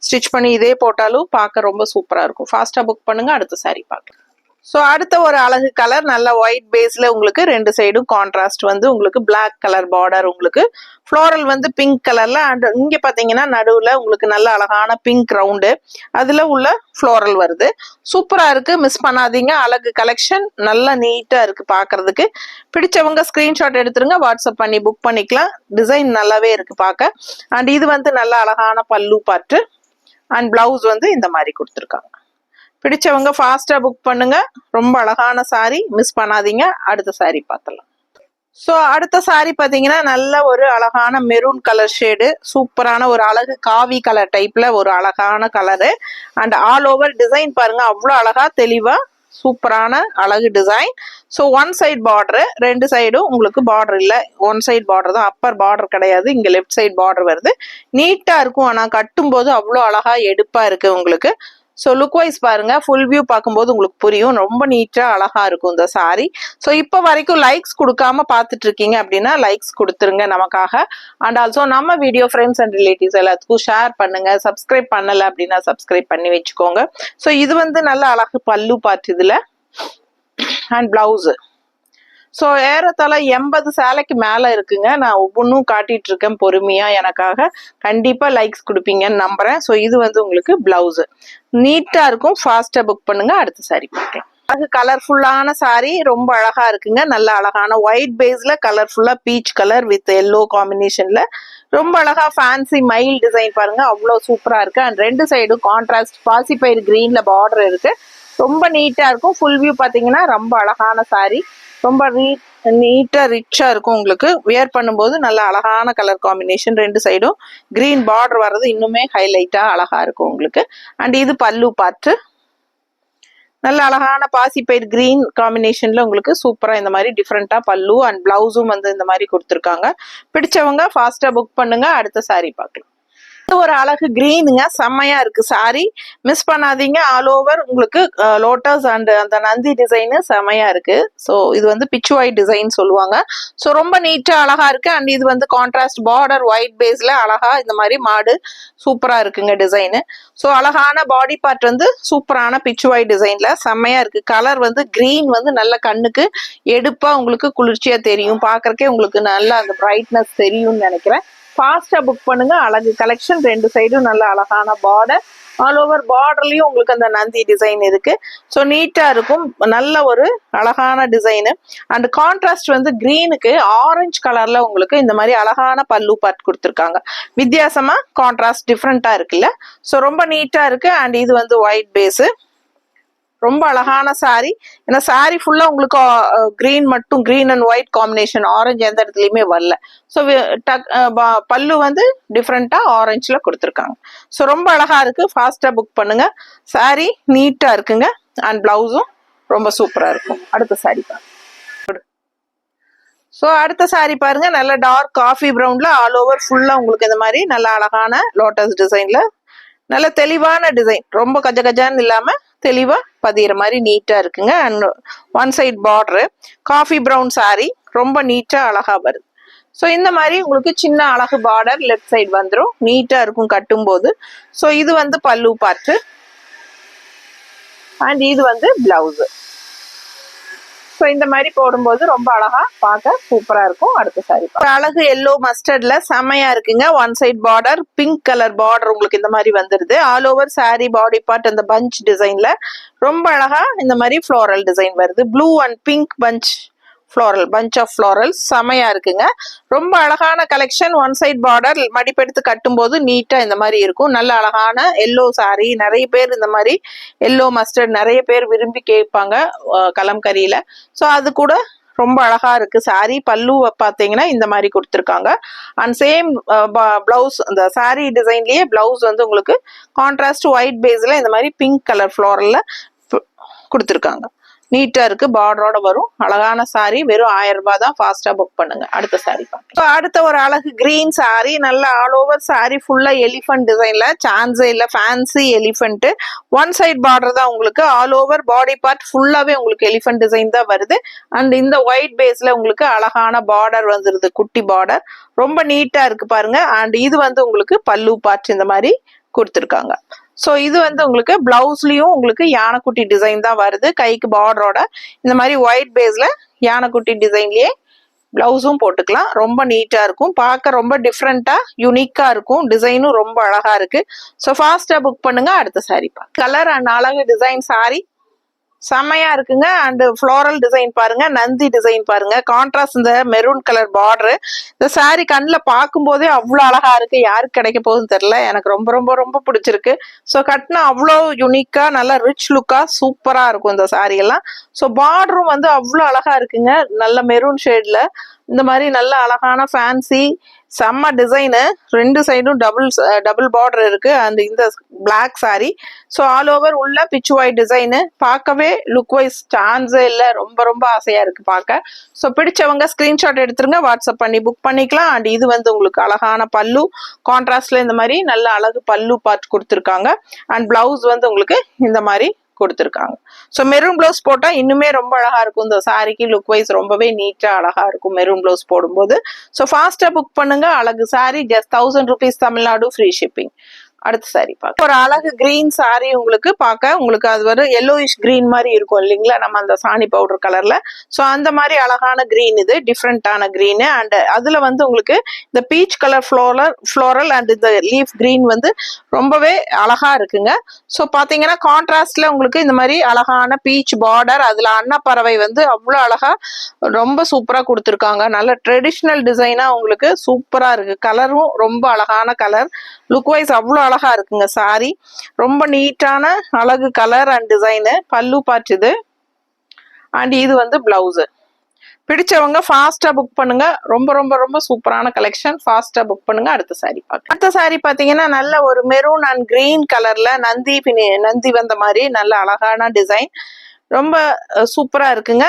ஸ்டிச் பண்ணி இதே போட்டாலும் பார்க்க ரொம்ப சூப்பரா இருக்கும். ஃபாஸ்டா புக் பண்ணுங்க. அடுத்த சாரி பார்க்கலாம். ஸோ அடுத்த ஒரு அழகு கலர், நல்ல ஒயிட் பேஸ்ல உங்களுக்கு ரெண்டு சைடும் கான்ட்ராஸ்ட் வந்து உங்களுக்கு பிளாக் கலர் பார்டர், உங்களுக்கு ஃப்ளோரல் வந்து பிங்க் கலர்ல. அண்ட் இங்க பாத்தீங்கன்னா நடுவுல உங்களுக்கு நல்ல அழகான பிங்க் ரவுண்டு, அதுல உள்ள ஃப்ளோரல் வருது. சூப்பரா இருக்கு, மிஸ் பண்ணாதீங்க. அழகு கலெக்ஷன் நல்லா நீட்டா இருக்கு பாக்குறதுக்கு. பிடிச்சவங்க ஸ்கிரீன்ஷாட் எடுத்துருங்க, வாட்ஸ்அப் பண்ணி புக் பண்ணிக்கலாம். டிசைன் நல்லாவே இருக்கு பார்க்க. அண்ட் இது வந்து நல்ல அழகான பல்லு பார்ட்டு. அண்ட் பிளவுஸ் வந்து இந்த மாதிரி கொடுத்துருக்காங்க. பிடிச்சவங்க ஃபாஸ்டா புக் பண்ணுங்க. ரொம்ப அழகான சாரி, மிஸ் பண்ணாதீங்க. அடுத்த சாரி பார்த்தலாம். ஸோ அடுத்த சாரி பார்த்தீங்கன்னா நல்ல ஒரு அழகான மெரூன் கலர் ஷேடு, சூப்பரான ஒரு அழகு காவி கலர் டைப்ல ஒரு அழகான colour. And all over design பாருங்க, அவ்வளோ அழகா தெளிவா சூப்பரான அழகு design. So one side border, ரெண்டு சைடும் உங்களுக்கு பார்டர் இல்லை, ஒன் சைட் பார்டர் தான், அப்பர் பார்டர் கிடையாது. இங்க லெஃப்ட் சைட் பார்டர் வருது. நீட்டா இருக்கும், ஆனால் கட்டும் போது அவ்வளோ அழகா எடுப்பா இருக்கு உங்களுக்கு. ஸோ லுக் வைஸ் பாருங்க, ஃபுல் வியூ பார்க்கும்போது உங்களுக்கு புரியும், ரொம்ப நீட்டா அழகா இருக்கும் இந்த சாரி. ஸோ இப்போ வரைக்கும் லைக்ஸ் கொடுக்காம பார்த்துட்டு இருக்கீங்க அப்படின்னா லைக்ஸ் கொடுத்துருங்க நமக்காக. அண்ட் ஆல்சோ நம்ம வீடியோ ஃப்ரெண்ட்ஸ் அண்ட் ரிலேட்டிவ்ஸ் எல்லாத்துக்கும் ஷேர் பண்ணுங்க. சப்ஸ்கிரைப் பண்ணல அப்படின்னா சப்ஸ்கிரைப் பண்ணி வச்சுக்கோங்க. ஸோ இது வந்து நல்ல அழகு பல்லு பார்ட் இதுல. அண்ட் பிளவுஸ் ஸோ ஏறத்தாழ 80 சேலைக்கு மேல இருக்குங்க. நான் ஒவ்வொன்றும் காட்டிட்டு இருக்கேன் பொறுமையா, எனக்காக கண்டிப்பா லைக்ஸ் கொடுப்பீங்கன்னு நம்புறேன். ஸோ இது வந்து உங்களுக்கு பிளவுஸ் நீட்டா இருக்கும். ஃபாஸ்டா புக் பண்ணுங்க. அடுத்த சாரி பார்க்கலாம். அது கலர்ஃபுல்லான சாரி, ரொம்ப அழகா இருக்குங்க. நல்ல அழகான ஒயிட் பேஸ்ல கலர்ஃபுல்லா பீச் கலர் வித் எல்லோ காம்பினேஷன்ல ரொம்ப அழகா ஃபேன்சி மைல் டிசைன் பாருங்க, அவ்வளோ சூப்பரா இருக்கு. அண்ட் ரெண்டு சைடும் கான்ட்ராஸ்ட் பாசிப்பயிர் கிரீன்ல பார்டர் இருக்கு, ரொம்ப நீட்டா இருக்கும். ஃபுல் வியூ பாத்தீங்கன்னா ரொம்ப அழகான சாரி, ரொம்ப நீட்டா ரிச்சா இருக்கும். உங்களுக்கு வியர் பண்ணும்போது நல்ல அழகான கலர் காம்பினேஷன், ரெண்டு சைடும் கிரீன் பார்டர் வர்றது இன்னுமே ஹைலைட்டா அழகா இருக்கும் உங்களுக்கு. அண்ட் இது பல்லு பார்ட்டு, நல்ல அழகான பாசிப்பயிர் கிரீன் காம்பினேஷன்ல உங்களுக்கு சூப்பரா இந்த மாதிரி டிஃப்ரெண்டா பல்லு. அண்ட் பிளவுஸும் வந்து இந்த மாதிரி கொடுத்துருக்காங்க. பிடிச்சவங்க ஃபாஸ்டா புக் பண்ணுங்க. அடுத்த சாரி பார்க்கலாம். ஒரு அழகு கிரீனுங்க, செம்மையா இருக்கு சாரி, மிஸ் பண்ணாதீங்க. ஆல் ஓவர் உங்களுக்கு லோட்டஸ் அண்ட் அந்த நந்தி டிசைனு செம்மையா இருக்கு. ஸோ இது வந்து பிச்சு ஒயிட் டிசைன் சொல்லுவாங்க. ஸோ ரொம்ப நீட்டா அழகா இருக்கு. அண்ட் இது வந்து கான்ட்ராஸ்ட் பார்டர் ஒயிட் பேஸ்ல அழகா இந்த மாதிரி மாடு சூப்பரா இருக்குங்க டிசைனு. ஸோ அழகான பாடி பார்ட் வந்து சூப்பரான பிச்சு ஒயிட் டிசைன்ல செம்மையா இருக்கு. கலர் வந்து கிரீன் வந்து நல்ல கண்ணுக்கு எடுப்பா உங்களுக்கு குளிர்ச்சியா தெரியும், பாக்குறக்கே உங்களுக்கு நல்ல அந்த பிரைட்னஸ் தெரியும்னு நினைக்கிறேன். ஃபாஸ்டா புக் பண்ணுங்க. அழகு கலெக்ஷன், ரெண்டு சைடும் நல்ல அழகான பார்டர், ஆல் ஓவர் பார்டர்லயும் உங்களுக்கு அந்த நந்தி டிசைன் இருக்கு. ஸோ நீட்டா இருக்கும், நல்ல ஒரு அழகான டிசைனு. அண்ட் கான்ட்ராஸ்ட் வந்து கிரீனுக்கு ஆரஞ்சு கலர்ல உங்களுக்கு இந்த மாதிரி அழகான பல்லு பார்ட் கொடுத்துருக்காங்க. வித்தியாசமா கான்ட்ராஸ்ட் டிஃப்ரெண்டா இருக்குல்ல. ஸோ ரொம்ப நீட்டா இருக்கு. அண்ட் இது வந்து ஒயிட் பேஸு, ரொம்ப அழகான சாரி. ஏன்னா சாரி ஃபுல்லா உங்களுக்கு கிரீன் மட்டும், green and white combination, orange எந்த இடத்துலயுமே வரல. ஸோ பல்லு வந்து டிஃப்ரெண்டா ஆரஞ்சுல கொடுத்துருக்காங்க. ஸோ ரொம்ப அழகா இருக்கு. ஃபாஸ்டா புக் பண்ணுங்க. சாரி நீட்டா இருக்குங்க. அண்ட் பிளவுஸும் ரொம்ப சூப்பரா இருக்கும். அடுத்த சாரி பாருங்க. ஸோ அடுத்த சாரி பாருங்க, நல்ல டார்க் காஃபி ப்ரௌன்ல ஆல் ஓவர் ஃபுல்லா உங்களுக்கு இந்த மாதிரி நல்ல அழகான லோட்டஸ் டிசைன்ல நல்ல தெளிவான டிசைன், ரொம்ப கஜ கஜான்னு இல்லாம தெளிவா பதிகிற மாதிரி நீட்டா இருக்குங்க. And one side border coffee brown sari ரொம்ப நீட்டா அழகா வருது. ஸோ இந்த மாதிரி உங்களுக்கு சின்ன அழகு பார்டர் லெஃப்ட் சைடு வந்துடும், நீட்டா இருக்கும் கட்டும் போது. ஸோ இது வந்து பல்லு பார்ட்டு அண்ட் இது வந்து பிளவுஸ். ஸோ இந்த மாதிரி போடும்போது ரொம்ப அழகா பார்க்க சூப்பரா இருக்கும். அடுத்த சாரி அழகு எல்லோ மஸ்டர்ட்ல செமையா இருக்குங்க. One side border pink colour border உங்களுக்கு இந்த மாதிரி வந்துருது. All over sari body part அந்த பஞ்ச் டிசைன்ல ரொம்ப அழகா இந்த மாதிரி ஃப்ளோரல் டிசைன் வருது. Blue and pink punch of floral செமையா இருக்குங்க. ரொம்ப அழகான கலெக்ஷன். ஒன் சைட் பார்டர் மடிப்பெடுத்து கட்டும் போது நீட்டா இந்த மாதிரி இருக்கும். நல்ல அழகான எல்லோ சாரி. நிறைய பேர் இந்த மாதிரி எல்லோ மஸ்டர்ட் நிறைய பேர் விரும்பி கேட்பாங்க கலம்கரியில. ஸோ அது கூட ரொம்ப அழகா இருக்கு சாரி. பல்லு பாத்தீங்கன்னா இந்த மாதிரி கொடுத்துருக்காங்க. அண்ட் சேம் பிளவுஸ் அந்த சாரி டிசைன்லயே பிளவுஸ் வந்து உங்களுக்கு கான்ட்ராஸ்ட் ஒயிட் பேஸ்ல இந்த மாதிரி பிங்க் கலர் ஃப்ளோரல்ல கொடுத்துருக்காங்க. நீட்டா இருக்கு, பார்டரோட வரும். அழகான சாரி. வெறும் 1000 ரூபாய் தான். ஃபாஸ்டா புக் பண்ணுங்க. அடுத்த சாரி பார்க்கலாம். அடுத்த ஒரு அழகு கிரீன் சாரி. நல்ல ஆல் ஓவர் சாரி ஃபுல்லா எலிஃபென்ட் டிசைன்ல, சான்ஸே இல்ல, fancy elephant. One side border தான் உங்களுக்கு. ஆல் ஓவர் பாடி பார்ட் ஃபுல்லாவே உங்களுக்கு எலிஃபென்ட் டிசைன் தான் வருது. அண்ட் இந்த ஒயிட் பேஸ்ல உங்களுக்கு அழகான பார்டர் வந்துருது, குட்டி பார்டர். ரொம்ப நீட்டா இருக்கு பாருங்க. அண்ட் இது வந்து உங்களுக்கு பல்லு பார்ட் இந்த மாதிரி கொடுத்துருக்காங்க. ஸோ இது வந்து உங்களுக்கு பிளவுஸ்லயும் உங்களுக்கு யானைக்குட்டி டிசைன் தான் வருது. கைக்கு பார்டரோட இந்த மாதிரி ஒயிட் பேஸ்ல யானைக்குட்டி டிசைன்லயே பிளவுஸும் போட்டுக்கலாம். ரொம்ப நீட்டா இருக்கும், பார்க்க ரொம்ப டிஃப்ரெண்டா யூனிக்கா இருக்கும். டிசைனும் ரொம்ப அழகா இருக்கு. ஸோ ஃபாஸ்டா புக் பண்ணுங்க. அடுத்த சாரி கலர் அண்ட் அழகு டிசைன் சாரி செம்மையா இருக்குங்க. அண்ட் ஃப்ளோரல் டிசைன் பாருங்க, நந்தி டிசைன் பாருங்க, கான்ட்ராஸ்ட் இந்த மெரூன் கலர் பார்டர். இந்த சாரி கண்ணில் பார்க்கும் போதே அவ்வளோ அழகா இருக்கு. யாருக்கு கிடைக்க போகுதுன்னு தெரியல, எனக்கு ரொம்ப ரொம்ப ரொம்ப பிடிச்சிருக்கு. ஸோ கட்டினா அவ்வளோ யூனிக்கா நல்ல ரிச் லுக்கா சூப்பரா இருக்கும் இந்த சாரி எல்லாம். ஸோ பார்டரும் வந்து அவ்வளோ அழகா இருக்குங்க. நல்ல மெரூன் ஷேட்ல இந்த மாதிரி நல்ல அழகான ஃபேன்சி செம்ம டிசைனு. ரெண்டு சைடும் டபுள் பார்டர் இருக்கு. அண்ட் இந்த black sari. So all over உள்ள பிச் ஒயிட் டிசைனு. பார்க்கவே லுக் வைஸ் சான்ஸே இல்லை, ரொம்ப ரொம்ப ஆசையா இருக்கு பார்க்க. ஸோ பிடிச்சவங்க ஸ்கிரீன்ஷாட் எடுத்துருங்க, வாட்ஸ்அப் பண்ணி புக் பண்ணிக்கலாம். அண்ட் இது வந்து உங்களுக்கு அழகான பல்லு கான்ட்ராஸ்ட்ல இந்த மாதிரி நல்ல அழகு பல்லு பார்ட் கொடுத்துருக்காங்க. அண்ட் பிளவுஸ் வந்து உங்களுக்கு இந்த மாதிரி கொடுத்துருக்காங்க. ஸோ மெரூன் பிளவுஸ் போட்டா இன்னுமே ரொம்ப அழகா இருக்கும். இந்த சாரிக்கு லுக் வைஸ் ரொம்பவே நீட்டா அழகா இருக்கும் மெரூன் பிளவுஸ் போடும்போது. ஸோ ஃபாஸ்டா புக் பண்ணுங்க. அழகு sorry just 1000 rupees Tamil Nadu, free shipping. அடுத்த சாரி பார்க்க ஒரு அழகு கிரீன் சாரி. உங்களுக்கு பார்க்க உங்களுக்கு அது ஒரு எல்லோயிஷ் கிரீன் மாதிரி இருக்கும் இல்லைங்களா, நம்ம அந்த சாணி பவுடர் கலர்ல. ஸோ அந்த மாதிரி அழகான கிரீன், இது டிஃப்ரெண்டான கிரீனு. அண்ட் அதுல வந்து உங்களுக்கு இந்த பீச் கலர் ஃப்ளோரல் அண்ட் இந்த லீஃப் கிரீன் வந்து ரொம்பவே அழகா இருக்குங்க. ஸோ பாத்தீங்கன்னா கான்ட்ராஸ்ட்ல உங்களுக்கு இந்த மாதிரி அழகான பீச் பார்டர், அதுல அன்னப்பறவை வந்து அவ்வளோ அழகா ரொம்ப சூப்பரா கொடுத்துருக்காங்க. நல்ல ட்ரெடிஷ்னல் டிசைனா உங்களுக்கு சூப்பரா இருக்கு. கலரும் ரொம்ப அழகான கலர், லுக் வைஸ் அவ்வளோ அழகா இருக்குங்க சாரி. ரொம்ப நீட்டான அழகு கலர் அண்ட் டிசைனு. பல்லு பார்ட் இது. அண்ட் இது வந்து பிளவுஸ். பிடிச்சவங்க ஃபாஸ்டா புக் பண்ணுங்க. ரொம்ப ரொம்ப ரொம்ப சூப்பரான கலெக்ஷன். ஃபாஸ்டா புக் பண்ணுங்க. அடுத்த சாரி பார்க்க. அடுத்த சாரி பாத்தீங்கன்னா நல்ல ஒரு மெரூன் அண்ட் கிரீன் கலர்ல நந்தி வந்த மாதிரி நல்ல அழகான டிசைன். ரொம்ப சூப்பரா இருக்குங்க.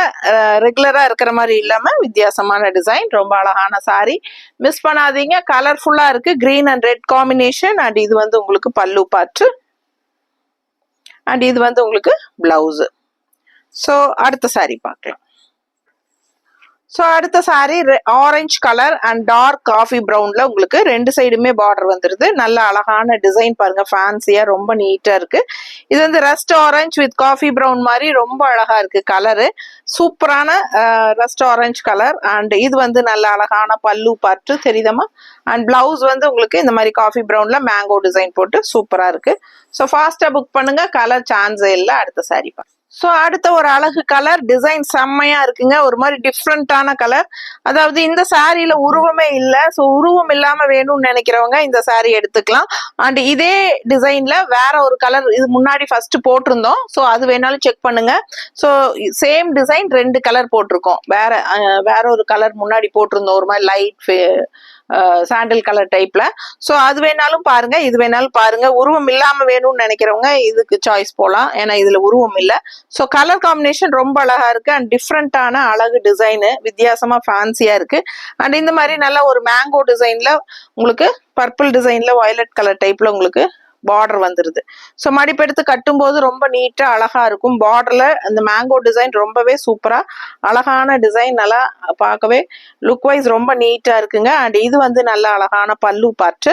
ரெகுலரா இருக்கிற மாதிரி இல்லாம வித்தியாசமான டிசைன். ரொம்ப அழகான சாரி, மிஸ் பண்ணாதீங்க. கலர்ஃபுல்லா இருக்கு, green and red combination. And இது வந்து உங்களுக்கு பல்லு பார்ட் அண்ட் இது வந்து உங்களுக்கு பிளவுஸ். ஸோ அடுத்த சாரி பார்க்கலாம். ஸோ அடுத்த sari orange colour and dark coffee ப்ரௌன்ல உங்களுக்கு ரெண்டு சைடுமே பார்டர் வந்துருது. நல்ல அழகான டிசைன் பாருங்க, ஃபேன்சியா ரொம்ப நீட்டா இருக்கு. இது வந்து rust orange with coffee brown மாதிரி ரொம்ப அழகா இருக்கு கலரு. சூப்பரான ரஸ்ட் ஆரஞ்சு கலர். அண்ட் இது வந்து நல்ல அழகான பல்லு பார்ட் தெரியுதமா. அண்ட் பிளவுஸ் வந்து உங்களுக்கு இந்த மாதிரி காஃபி ப்ரௌன்ல மேங்கோ டிசைன் போட்டு சூப்பரா இருக்கு. ஸோ ஃபாஸ்டா புக் பண்ணுங்க. கலர் சான்ஸே இல்லை. அடுத்த சாரி பாருங்க. ஸோ அடுத்த ஒரு அழகு கலர் டிசைன் செம்மையா இருக்குங்க. ஒரு மாதிரி டிஃப்ரெண்டான கலர். அதாவது இந்த சாரியில உருவமே இல்லை. ஸோ உருவம் இல்லாம வேணும்னு நினைக்கிறவங்க இந்த சாரி எடுத்துக்கலாம். அண்ட் இதே டிசைன்ல வேற ஒரு கலர் இது முன்னாடி ஃபர்ஸ்ட் போட்டிருந்தோம். ஸோ அது வேணாலும் செக் பண்ணுங்க. ஸோ சேம் டிசைன் ரெண்டு கலர் போட்டிருக்கோம். வேற ஒரு கலர் முன்னாடி போட்டிருந்தோம், ஒரு மாதிரி லைட் சாண்டில் கலர் டைப்ல. ஸோ அது வேணாலும் பாருங்க, இது வேணாலும் பாருங்க. உருவம் இல்லாம வேணும்னு நினைக்கிறவங்க இதுக்கு சாய்ஸ் போலாம், ஏன்னா இதுல உருவம் இல்லை. ஸோ கலர் காம்பினேஷன் ரொம்ப அழகா இருக்கு. அண்ட் டிஃப்ரெண்டான அழகு டிசைனு, வித்தியாசமா ஃபேன்சியா இருக்கு. அண்ட் இந்த மாதிரி நல்ல ஒரு மேங்கோ டிசைன்ல உங்களுக்கு பர்பிள் டிசைன்ல வயலட் கலர் டைப்ல உங்களுக்கு பார்டர் வந்துருது. ஸோ மடிப்பெடுத்து கட்டும்போது ரொம்ப நீட்டா அழகா இருக்கும். பார்டர்ல அந்த மேங்கோ டிசைன் ரொம்பவே சூப்பரா அழகான டிசைன், நல்லா பார்க்கவே லுக் வைஸ் ரொம்ப நீட்டா இருக்குங்க. அண்ட் இது வந்து நல்ல அழகான பல்லு பார்ட்.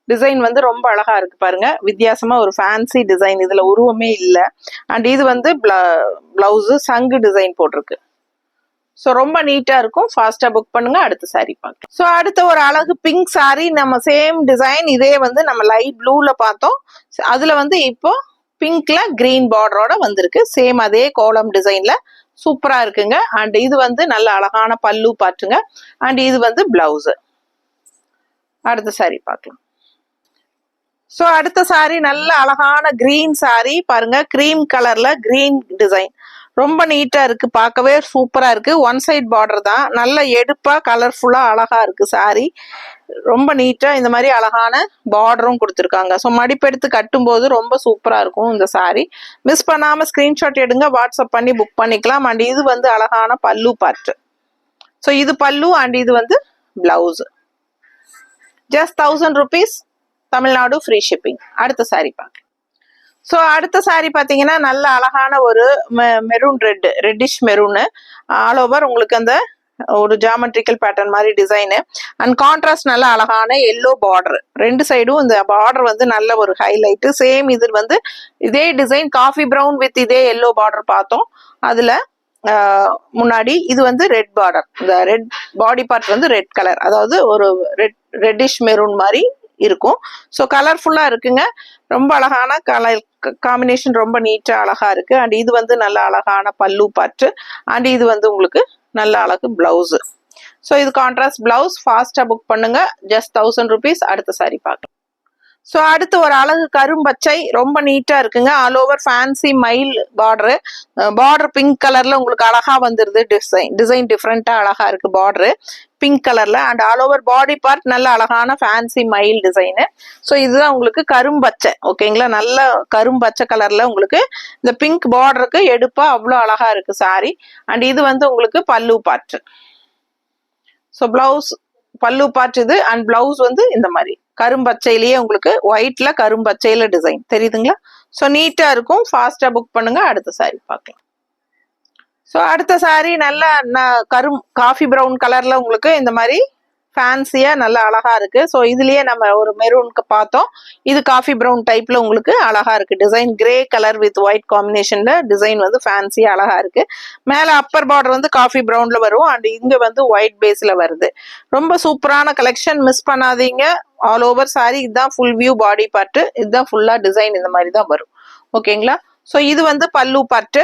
டிசைன் வந்து ரொம்ப அழகா இருக்கு பாருங்க, வித்தியாசமா ஒரு ஃபேன்சி டிசைன், இதுல உருவமே இல்லை. அண்ட் இது வந்து பிளவுஸ் சங்கு டிசைன் போட்டிருக்கு. ஸோ ரொம்ப நீட்டா இருக்கும். ஃபாஸ்டா புக் பண்ணுங்க. அடுத்த சாரி பார்க்கலாம். ஸோ அடுத்த ஒரு அழகு பிங்க் சாரி, நம்ம சேம் டிசைன் இதே வந்து நம்ம லைட் ப்ளூல பார்த்தோம். அதுல வந்து இப்போ பிங்க்ல கிரீன் பார்டரோட வந்திருக்கு. சேம் அதே கோலம் டிசைன்ல சூப்பரா இருக்குங்க. அண்ட் இது வந்து நல்ல அழகான பல்லு பாட்டுங்க. அண்ட் இது வந்து பிளவுஸ். அடுத்த சாரி பார்க்கலாம். ஸோ அடுத்த சாரி நல்ல அழகான கிரீன் சாரி பாருங்க, கிரீம் கலர்ல கிரீன் டிசைன் ரொம்ப நீட்டா இருக்கு, பார்க்கவே சூப்பரா இருக்கு. ஒன் சைட் பார்டர் தான், நல்ல எடுப்பா கலர்ஃபுல்லா அழகா இருக்கு சாரி. ரொம்ப நீட்டா இந்த மாதிரி அழகான பார்டரும் கொடுத்துருக்காங்க. ஸோ மடிப்பெடுத்து கட்டும்போது ரொம்ப சூப்பரா இருக்கும் இந்த சாரி. மிஸ் பண்ணாம ஸ்கிரீன்ஷாட் எடுங்க, வாட்ஸ்அப் பண்ணி புக் பண்ணிக்கலாம். அண்ட் இது வந்து அழகான பல்லு பார்ட். ஸோ இது பல்லு அண்ட் இது வந்து blouse. Just 1000 rupees, Tamil Nadu free shipping. அடுத்த சாரி பார்க்க. ஸோ அடுத்த சாரி பார்த்தீங்கன்னா நல்ல அழகான ஒரு maroon reddish maroon, all over உங்களுக்கு அந்த ஒரு ஜாமெட்ரிக்கல் பேட்டர்ன் மாதிரி டிசைனு. அண்ட் கான்ட்ராஸ்ட் நல்ல அழகான எல்லோ பார்டர், ரெண்டு சைடும் இந்த பார்டர் வந்து நல்ல ஒரு ஹைலைட்டு. சேம் இது வந்து இதே டிசைன் காஃபி ப்ரௌன் வித் இதே எல்லோ பார்டர் பார்த்தோம். அதுல முன்னாடி இது வந்து ரெட் பார்டர், இந்த ரெட் பாடி பார்ட் வந்து ரெட் கலர், அதாவது ஒரு ரெட்டிஷ் மெரூன் மாதிரி இருக்கும். ஸோ கலர்ஃபுல்லா இருக்குங்க, ரொம்ப அழகான கலர் காம்பினேஷன், ரொம்ப நீட்டா அழகா இருக்கு. அண்ட் இது வந்து நல்ல அழகான பல்லு பார்ட். அண்ட் இது வந்து உங்களுக்கு நல்ல அழகு பிளவுஸ். ஸோ இது கான்ட்ராஸ்ட் பிளவுஸ். ஃபாஸ்டா புக் பண்ணுங்க, ஜஸ்ட் 1000 rupees. அடுத்த சாரி பார்க்கலாம். ஸோ அடுத்து ஒரு அழகு கரும்பச்சை, ரொம்ப நீட்டா இருக்குங்க. ஆல் ஓவர் ஃபேன்சி மயில் பார்டரு. பார்டர் பிங்க் கலர்ல உங்களுக்கு அழகா வந்துருது. டிசைன் டிஃப்ரெண்டா அழகா இருக்கு பார்டரு பிங்க் கலர்ல. And all over body part நல்ல அழகான ஃபேன்சி மயில் டிசைனு. ஸோ இதுதான் உங்களுக்கு கரும்பச்சை, ஓகேங்களா? நல்ல கரும்பச்சை கலர்ல உங்களுக்கு இந்த பிங்க் பார்டருக்கு எடுப்பா அவ்வளோ அழகா இருக்கு சாரி. அண்ட் இது வந்து உங்களுக்கு பல்லு பார்ட். ஸோ பிளவுஸ் பல்லு பார்ட் இது. அண்ட் பிளவுஸ் வந்து இந்த மாதிரி கரும்பச்சையிலேயே உங்களுக்கு ஒயிட்ல கரும்பச்சையில டிசைன் தெரியுதுங்களா? ஸோ நீட்டா இருக்கும். ஃபாஸ்டா புக் பண்ணுங்க. அடுத்த சாரி பார்க்கலாம். ஸோ அடுத்த சாரி நல்ல காஃபி ப்ரௌன் கலர்ல உங்களுக்கு இந்த மாதிரி ஃபேன்சியா நல்லா அழகா இருக்கு. ஸோ இதுலயே நம்ம ஒரு மெரூனுக்கு பார்த்தோம், இது காஃபி ப்ரௌன் டைப்ல உங்களுக்கு அழகா இருக்கு design. Grey colour with white காம்பினேஷன்ல டிசைன் வந்து ஃபேன்சியா அழகா இருக்கு. மேல அப்பர் பார்டர் வந்து காஃபி ப்ரௌன்ல வரும். அண்ட் இங்க வந்து ஒயிட் பேஸ்ல வருது. ரொம்ப சூப்பரான கலெக்ஷன், மிஸ் பண்ணாதீங்க. ஆல் ஓவர் சாரி இதுதான் ஃபுல் வியூ பாடி பார்ட், இதுதான் ஃபுல்லா டிசைன் இந்த மாதிரி தான் வரும், ஓகேங்களா? ஸோ இது வந்து பல்லு பார்ட்.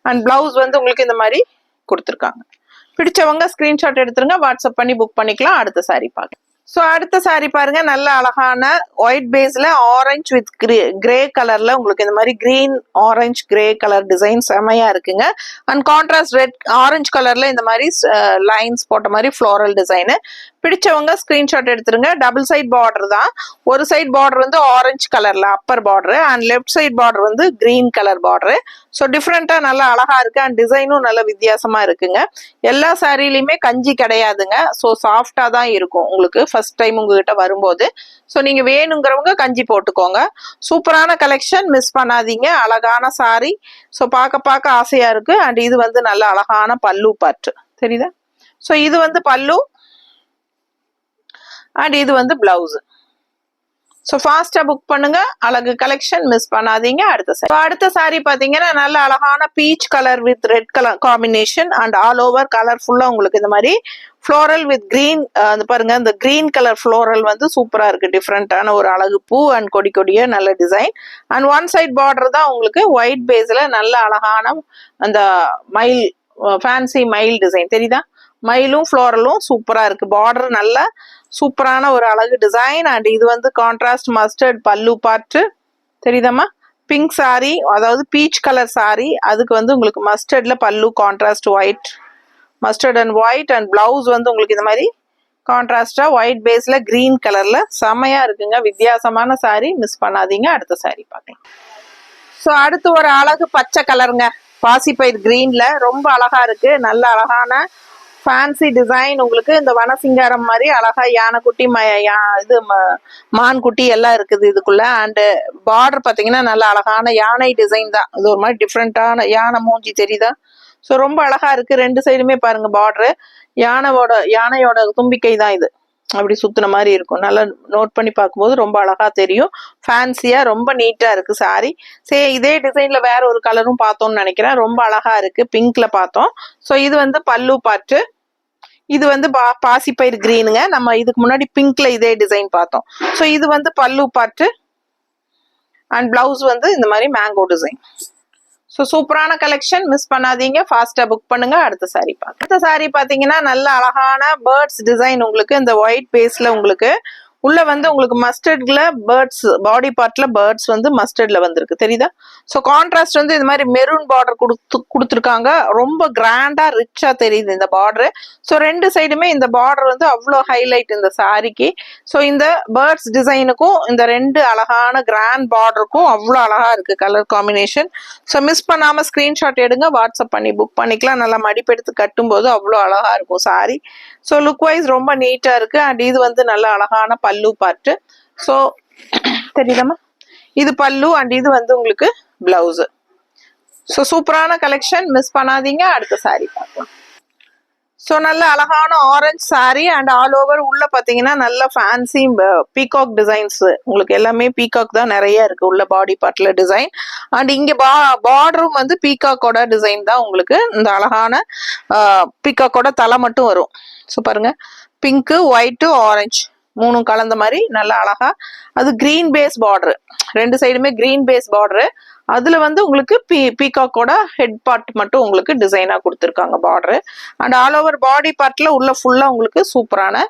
அண்ட் பிளவுஸ் வந்து உங்களுக்கு இந்த மாதிரி கொடுத்துருக்காங்க. பிடிச்சவங்க ஸ்கிரீன்ஷாட் எடுத்துருங்க, வாட்ஸ்அப் பண்ணி புக் பண்ணிக்கலாம். அடுத்த சாரி பார்க்கலாம். ஸோ அடுத்த சாரி பாருங்க, நல்ல அழகான ஒயிட் பேஸ்ல ஆரஞ்சு வித் கிரே கலர்ல உங்களுக்கு இந்த மாதிரி green orange grey colour design செமையா இருக்குங்க. அண்ட் கான்ட்ராஸ்ட் ரெட் ஆரஞ்சு கலர்ல இந்த மாதிரி லைன்ஸ் போட்ட மாதிரி ஃப்ளோரல் டிசைனு. பிடிச்சவங்க ஸ்கிரீன்ஷாட் எடுத்துருங்க. டபுள் சைட் பார்டர் தான். ஒரு சைட் பார்டர் வந்து ஆரஞ்சு கலர்ல upper border, and left side border வந்து கிரீன் கலர் பார்டர். ஸோ டிஃப்ரெண்டா நல்லா அழகா இருக்கு. அண்ட் டிசைனும் நல்ல வித்தியாசமா இருக்குங்க. எல்லா சாரிலையுமே கஞ்சி கிடையாதுங்க. ஸோ சாஃப்டா தான் இருக்கும் உங்களுக்கு ஃபர்ஸ்ட் டைம் உங்ககிட்ட வரும்போது. ஸோ நீங்க வேணுங்கிறவங்க கஞ்சி போட்டுக்கோங்க. சூப்பரான கலெக்ஷன், மிஸ் பண்ணாதீங்க. அழகான சாரி. ஸோ பார்க்க ஆசையா இருக்கு. அண்ட் இது வந்து நல்ல அழகான பல்லு பார்ட் தெரியுதா? ஸோ இது வந்து பல்லு அண்ட் இது வந்து பிளவுஸ். ஸோ ஃபாஸ்டா புக் பண்ணுங்க. அழகு கலெக்ஷன், மிஸ் பண்ணாதீங்க. அடுத்த சாரி பாத்தீங்கன்னா நல்ல அழகான peach colour with red colour combination. And all over கலர்ஃபுல்லா உங்களுக்கு இந்த மாதிரி ஃப்ளோரல் வித் கிரீன். பாருங்க, இந்த கிரீன் கலர் ஃப்ளோரல் வந்து சூப்பரா இருக்கு. டிஃப்ரெண்டான ஒரு அழகு பூ அண்ட் கொடிய நல்ல design. And one side border தான் உங்களுக்கு ஒயிட் பேஸ்ல நல்ல அழகான அந்த மயில் ஃபேன்சி மயில் டிசைன் தெரியுதா? மயிலும் ஃப்ளோரலும் சூப்பரா இருக்கு. பார்டர் நல்ல சூப்பரான ஒரு அழகு டிசைன். அண்ட் இது வந்து கான்ட்ராஸ்ட் மஸ்டர்ட் பல்லு பார்ட் தெரியுதாம்மா? பிங்க் சாரி, அதாவது பீச் கலர் சாரி, அதுக்கு வந்து உங்களுக்கு மஸ்டர்ட்ல பல்லு contrast white, mustard and white. And blouse வந்து உங்களுக்கு இந்த மாதிரி கான்ட்ராஸ்டா ஒயிட் பேஸ்ல கிரீன் கலர்ல செமையா இருக்குங்க. வித்தியாசமான சாரி, மிஸ் பண்ணாதீங்க. அடுத்த சாரி பார்க்கலாம். ஸோ அடுத்து ஒரு அழகு பச்சை கலருங்க, பாசிப்பயிர் கிரீன்ல ரொம்ப அழகா இருக்கு. நல்ல அழகான ஃபேன்சி டிசைன் உங்களுக்கு இந்த வனசிங்காரம் மாதிரி அழகா யானைக்குட்டி இது மான்குட்டி எல்லாம் இருக்குது இதுக்குள்ள. அண்டு பார்டர் பார்த்தீங்கன்னா நல்ல அழகான யானை டிசைன் தான். இது ஒரு மாதிரி டிஃப்ரெண்டான யானை மூஞ்சி தெரியுதா? ஸோ ரொம்ப அழகா இருக்கு. ரெண்டு சைடுமே பாருங்க பார்டரு யானையோட தும்பிக்கை தான் இது. அப்படி சுத்தின மாதிரி இருக்கும். நல்லா நோட் பண்ணி பார்க்கும்போது ரொம்ப அழகா தெரியும். ஃபேன்சியா ரொம்ப நீட்டா இருக்கு சாரி. சரி, இதே டிசைன்ல வேற ஒரு கலரும் பார்த்தோம்னு நினைக்கிறேன். ரொம்ப அழகா இருக்கு. பிங்க்ல பார்த்தோம். ஸோ இது வந்து பல்லு பாட்டு. இது வந்து பாசிப்பயிர் கிரீனுங்க. நம்ம இதுக்கு முன்னாடி பிங்க்ல இதே டிசைன் பார்த்தோம். ஸோ இது வந்து பல்லு பாட்டு அண்ட் பிளவுஸ் வந்து இந்த மாதிரி மேங்கோ டிசைன். ஸோ சூப்பரான கலெக்ஷன், மிஸ் பண்ணாதீங்க. ஃபாஸ்டா புக் பண்ணுங்க. அடுத்த சாரி பார்க்க. அடுத்த சாரி பாத்தீங்கன்னா நல்ல அழகான பேர்ட்ஸ் டிசைன். உங்களுக்கு இந்த ஒயிட் பேஸ்ல உங்களுக்கு உள்ள வந்து உங்களுக்கு மஸ்டர்ட்ல பேர்ட்ஸ் பாடி பார்ட்ல பேர்ட்ஸ் வந்து மஸ்டர்ட்ல வந்திருக்கு தெரியுதா? ஸோ கான்ட்ராஸ்ட் வந்து இந்த மாதிரி மெரூன் பார்டர் கொடுத்துருக்காங்க. ரொம்ப கிராண்டா ரிச்சா தெரியுது இந்த பார்டர். ஸோ ரெண்டு சைடுமே இந்த பார்டர் வந்து அவ்வளோ ஹைலைட் இந்த சாரிக்கு. ஸோ இந்த பேர்ட்ஸ் டிசைனுக்கும் இந்த ரெண்டு அழகான கிராண்ட் பார்டருக்கும் அவ்வளோ அழகா இருக்கு கலர் காம்பினேஷன். ஸோ மிஸ் பண்ணாம ஸ்கிரீன்ஷாட் எடுங்க, வாட்ஸ்அப் பண்ணி புக் பண்ணிக்கலாம். நல்லா மடிப்பெடுத்து கட்டும் போது அவ்வளோ அழகா இருக்கும் சாரி. ஸோ லுக் வைஸ் ரொம்ப நீட்டா இருக்கு. அண்ட் இது வந்து நல்ல அழகான பல்லு பார்ட்டு. ஸோ தெரியுதாமா? இது பல்லு அண்ட் இது வந்து உங்களுக்கு பிளவுஸ். ஸோ சூப்பரான கலெக்ஷன், மிஸ் பண்ணாதீங்க. அடுத்த சாரி பார்க்கலாம். ஸோ நல்ல அழகான orange sorry and all over உள்ள பார்த்தீங்கன்னா நல்ல ஃபேன்சி பீகாக் டிசைன்ஸ். உங்களுக்கு எல்லாமே பீகாக் தான் நிறைய இருக்கு உள்ள பாடி பார்ட்ல டிசைன். அண்ட் இங்க பார்டரும் வந்து பீகாக்கோட டிசைன் தான். உங்களுக்கு இந்த அழகான பீகாக்கோட தலை மட்டும் வரும். ஸோ பாருங்க, பிங்க்கு ஒயிட்டு ஆரஞ்சு மூணும் கலந்த மாதிரி நல்ல அழகா. அது கிரீன் பேஸ் பார்டரு, ரெண்டு சைடுமே கிரீன் பேஸ் பார்டரு. அதுல வந்து உங்களுக்கு பீகாக்கோட ஹெட் பார்ட் மட்டும் உங்களுக்கு டிசைனா கொடுத்துருக்காங்க border. And all over body பார்ட்ல உள்ள ஃபுல்லா உங்களுக்கு சூப்பரான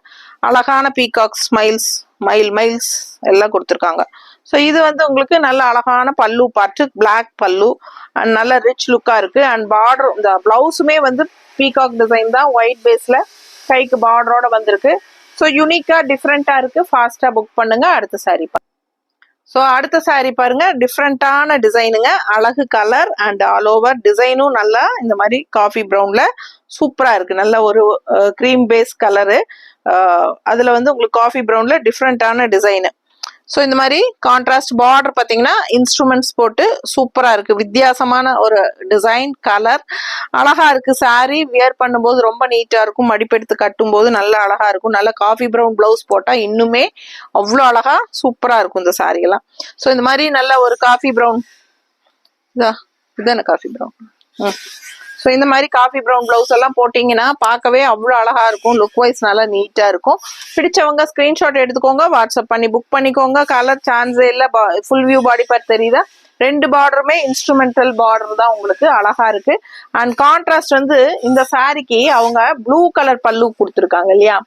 அழகான பீகாக் மைல்ஸ் எல்லாம் கொடுத்துருக்காங்க. ஸோ இது வந்து உங்களுக்கு நல்ல அழகான பல்லு பார்ட்டு, பிளாக் பல்லு அண்ட் நல்ல ரிச் லுக்கா இருக்கு. அண்ட் பார்டர் இந்த பிளவுஸுமே வந்து பீகாக் டிசைன் தான். ஒயிட் பேஸ்ல கைக்கு பார்டரோட வந்திருக்கு. ஸோ யூனிக்கா டிஃப்ரெண்டா இருக்கு. ஃபாஸ்டா புக் பண்ணுங்க. அடுத்த சாரி. ஸோ அடுத்த சாரி பாருங்க, டிஃப்ரெண்டான டிசைனுங்க. அழகு கலர் அண்ட் ஆல் ஓவர் டிசைனும் நல்லா இந்த மாதிரி காஃபி ப்ரௌன்ல சூப்பரா இருக்கு. நல்ல ஒரு கிரீம் பேஸ் கலரு. அதுல வந்து உங்களுக்கு காஃபி ப்ரௌன்ல டிஃப்ரெண்டான டிசைனு. ஸோ இந்த மாதிரி கான்ட்ராஸ்ட் பார்டர் பார்த்தீங்கன்னா இன்ஸ்ட்ருமெண்ட்ஸ் போட்டு சூப்பரா இருக்கு. வித்தியாசமான ஒரு டிசைன், கலர் அழகா இருக்கு. சாரி வியர் பண்ணும்போது ரொம்ப நீட்டா இருக்கும். மடிப்பெடுத்து கட்டும் போது நல்ல அழகா இருக்கும். நல்ல காஃபி ப்ரௌன் பிளவுஸ் போட்டா இன்னுமே அவ்வளோ அழகா சூப்பரா இருக்கும் இந்த சாரி எல்லாம். ஸோ இந்த மாதிரி நல்ல ஒரு காஃபி ப்ரௌன், இதான காஃபி ப்ரௌன். ஸோ இந்த மாதிரி காஃபி ப்ரௌன் பிளவுஸ் எல்லாம் போட்டிங்கன்னா பார்க்கவே அவ்வளோ அழகா இருக்கும். லுக் வைஸ் நல்லா நீட்டா இருக்கும். பிடிச்சவங்க ஸ்கிரீன்ஷாட் எடுத்துக்கோங்க, வாட்ஸ்அப் பண்ணி புக் பண்ணிக்கோங்க. கலர் சான்ஸே இல்லை. ஃபுல் வியூ பாடி பார்ட் தெரியுதா? ரெண்டு பார்டருமே இன்ஸ்ட்ருமெண்டல் பார்டர் தான். உங்களுக்கு அழகா இருக்கு. அண்ட் கான்ட்ராஸ்ட் வந்து இந்த சாரிக்கு அவங்க ப்ளூ கலர் பல்லு கொடுத்துருக்காங்க இல்லையா?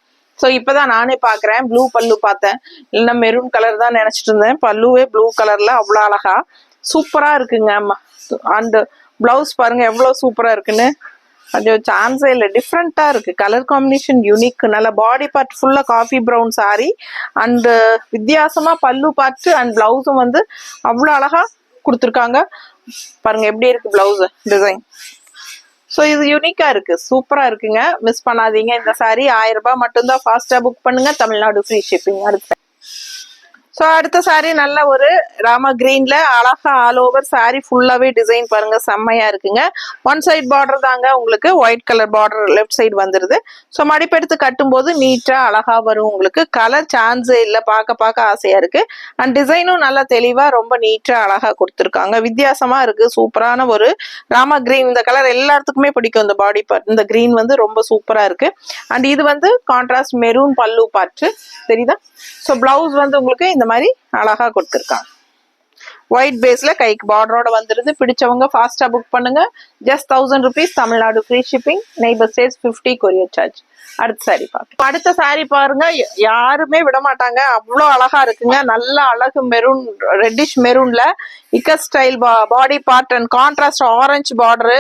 ஸோ இப்பதான் நானே பாக்குறேன். ப்ளூ பல்லு பார்த்தேன், இல்லைன்னா மெரூன் கலர் தான் நினைச்சிட்டு இருந்தேன். பல்லுவே ப்ளூ கலர்ல அவ்வளோ அழகா சூப்பரா இருக்குங்க. அண்ட் பிளவுஸ் பாருங்க எவ்வளவு சூப்பரா இருக்குன்னு. அது சான்ஸே இல்லை. டிஃப்ரெண்டா இருக்கு. Colour combination unique. நல்ல பாடி பார்ட் ஃபுல்லா காஃபி ப்ரௌன் சாரி அண்ட் வித்தியாசமா பல்லு பார்ட் அண்ட் பிளவுஸும் வந்து அவ்வளோ அழகா கொடுத்துருக்காங்க. பாருங்க எப்படி இருக்கு பிளவுஸ் டிசைன். ஸோ இது யூனிக்கா இருக்கு, சூப்பரா இருக்குங்க. மிஸ் பண்ணாதீங்க. இந்த சாரி 1000 ரூபாய் மட்டும்தான். ஃபாஸ்டா புக் பண்ணுங்க. Tamil Nadu free shipping. ஸோ அடுத்த சாரி நல்ல ஒரு ராம கிரீன்ல அழகா ஆல் ஓவர் சாரி ஃபுல்லாவே டிசைன் பாருங்க, செம்மையா இருக்குங்க. ஒன் சைட் பார்டர் தாங்க உங்களுக்கு white colour border left side வந்துருது. ஸோ மடிப்பெடுத்து கட்டும் போது நீட்டா அழகா வரும். உங்களுக்கு கலர் சான்ஸே இல்லை. பார்க்க ஆசையா இருக்கு. அண்ட் டிசைனும் நல்லா தெளிவா ரொம்ப நீட்டா அழகா கொடுத்துருக்காங்க. வித்தியாசமா இருக்கு. சூப்பரான ஒரு ராம கிரீன். இந்த கலர் எல்லாத்துக்குமே பிடிக்கும். இந்த பாடி பார்ட் இந்த கிரீன் வந்து ரொம்ப சூப்பரா இருக்கு. அண்ட் இது வந்து கான்ட்ராஸ்ட் மெரூன் பல்லு பார்ட் தெரியுதா? ஸோ பிளவுஸ் வந்து உங்களுக்கு இந்த மாதிரி அழகா கொடுத்துருக்காங்க. ஒயிட் பேஸ்ல கைக்கு பார்டரோட வந்துருது. பிடிச்சவங்க ஃபாஸ்டா புக் பண்ணுங்க. Just 1000 rupees. Tamil Nadu free shipping. Neighbour states 50 courier charge. அடுத்த சாரி பாருங்க. அடுத்த சாரி பாருங்க, யாருமே விட மாட்டாங்க. அவ்வளோ அழகா இருக்குங்க. நல்ல அழகு மெரூன், ரெட்டிஷ் மெரூன்ல இக்க style body part and contrast orange border.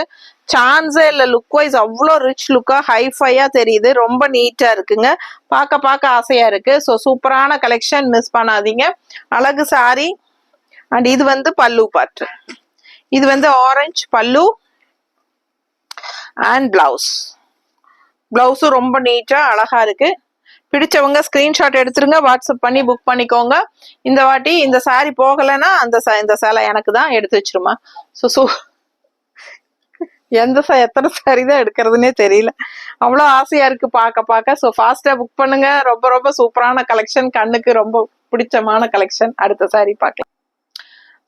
சான்ஸே இல்லை. லுக் வைஸ் அவ்வளோ ரிச் லுக்கா ஹைஃபையா தெரியுது. ரொம்ப நீட்டா இருக்குங்க. பார்க்க ஆசையா இருக்கு. ஸோ சூப்பரான கலெக்ஷன், மிஸ் பண்ணாதீங்க. அழகு சாரி அண்ட் இது வந்து பல்லு பார்ட். இது வந்து ஆரஞ்சு பல்லு அண்ட் பிளவுஸ். பிளவுஸும் ரொம்ப நீட்டா அழகா இருக்கு. பிடிச்சவங்க ஸ்கிரீன்ஷாட் எடுத்துருங்க, வாட்ஸ்அப் பண்ணி புக் பண்ணிக்கோங்க. இந்த வாட்டி இந்த சாரி போகலைன்னா இந்த சேலை எனக்கு தான், எடுத்து வச்சிருமா. ஸோ எத்தனை சாரி தான் எடுக்கிறதுனே தெரியல, அவ்வளோ ஆசையா இருக்கு பார்க்க. ஸோ ஃபாஸ்டா புக் பண்ணுங்க. ரொம்ப ரொம்ப சூப்பரான கலெக்ஷன், கண்ணுக்கு ரொம்ப பிடிச்சமான கலெக்ஷன். அடுத்த சாரி பார்க்கலாம்.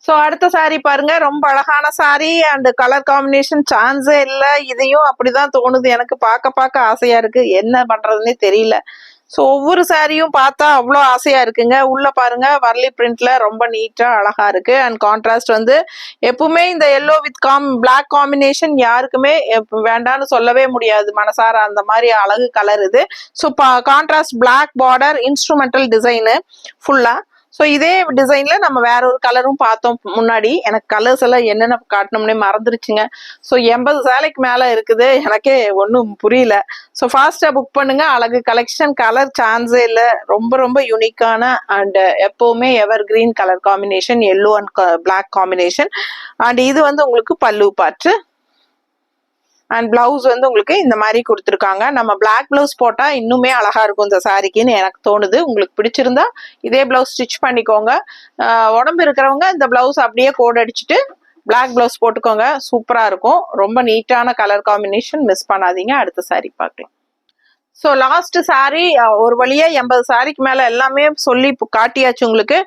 ஸோ அடுத்த சாரி பாருங்க, ரொம்ப அழகான சாரி அண்ட் கலர் காம்பினேஷன் சான்ஸே இல்லை. இதையும் அப்படிதான் தோணுது எனக்கு, பார்க்க ஆசையா இருக்கு, என்ன பண்றதுன்னே தெரியல. ஸோ ஒவ்வொரு சாரியும் பார்த்தா அவ்வளோ ஆசையா இருக்குங்க. உள்ள பாருங்க வர்லி பிரிண்ட்ல ரொம்ப நீட்டா அழகா இருக்கு. அண்ட் கான்ட்ராஸ்ட் வந்து எப்பவுமே இந்த எல்லோ வித் பிளாக் காம்பினேஷன் யாருக்குமே வேண்டான்னு சொல்லவே முடியாது மனசார, அந்த மாதிரி அழகு கலர் இது. So contrast black border, instrumental design ஃபுல்லா. ஸோ இதே டிசைன்ல நம்ம வேற ஒரு கலரும் பார்த்தோம் முன்னாடி. எனக்கு கலர்ஸ் எல்லாம் என்னென்ன காட்டணும்னே மறந்துருச்சுங்க. ஸோ 80 சேலைக்கு மேல இருக்குது, எனக்கே ஒன்றும் புரியல. ஸோ ஃபாஸ்டா புக் பண்ணுங்க. அழகு கலெக்ஷன், கலர் சான்ஸே இல்லை, ரொம்ப ரொம்ப யூனிக்கான அண்ட் எப்பவுமே evergreen colour combination, yellow and black combination. And இது வந்து உங்களுக்கு பல்லு பாட்டு அண்ட் பிளவுஸ் வந்து உங்களுக்கு இந்த மாதிரி கொடுத்துருக்காங்க. நம்ம பிளாக் பிளவுஸ் போட்டா இன்னுமே அழகா இருக்கும் இந்த சாரிக்குன்னு எனக்கு தோணுது. உங்களுக்கு பிடிச்சிருந்தா இதே பிளவுஸ் ஸ்டிச் பண்ணிக்கோங்க. உடம்பு இருக்கிறவங்க இந்த பிளவுஸ் அப்படியே கோட் அடிச்சுட்டு பிளாக் பிளவுஸ் போட்டுக்கோங்க, சூப்பரா இருக்கும். ரொம்ப நீட்டான கலர் காம்பினேஷன், மிஸ் பண்ணாதீங்க. அடுத்த சாரி பார்க்கலாம். ஸோ லாஸ்ட் சாரி ஒரு வழியா 80 சாரிக்கு மேல எல்லாமே சொல்லி காட்டியாச்சு உங்களுக்கு.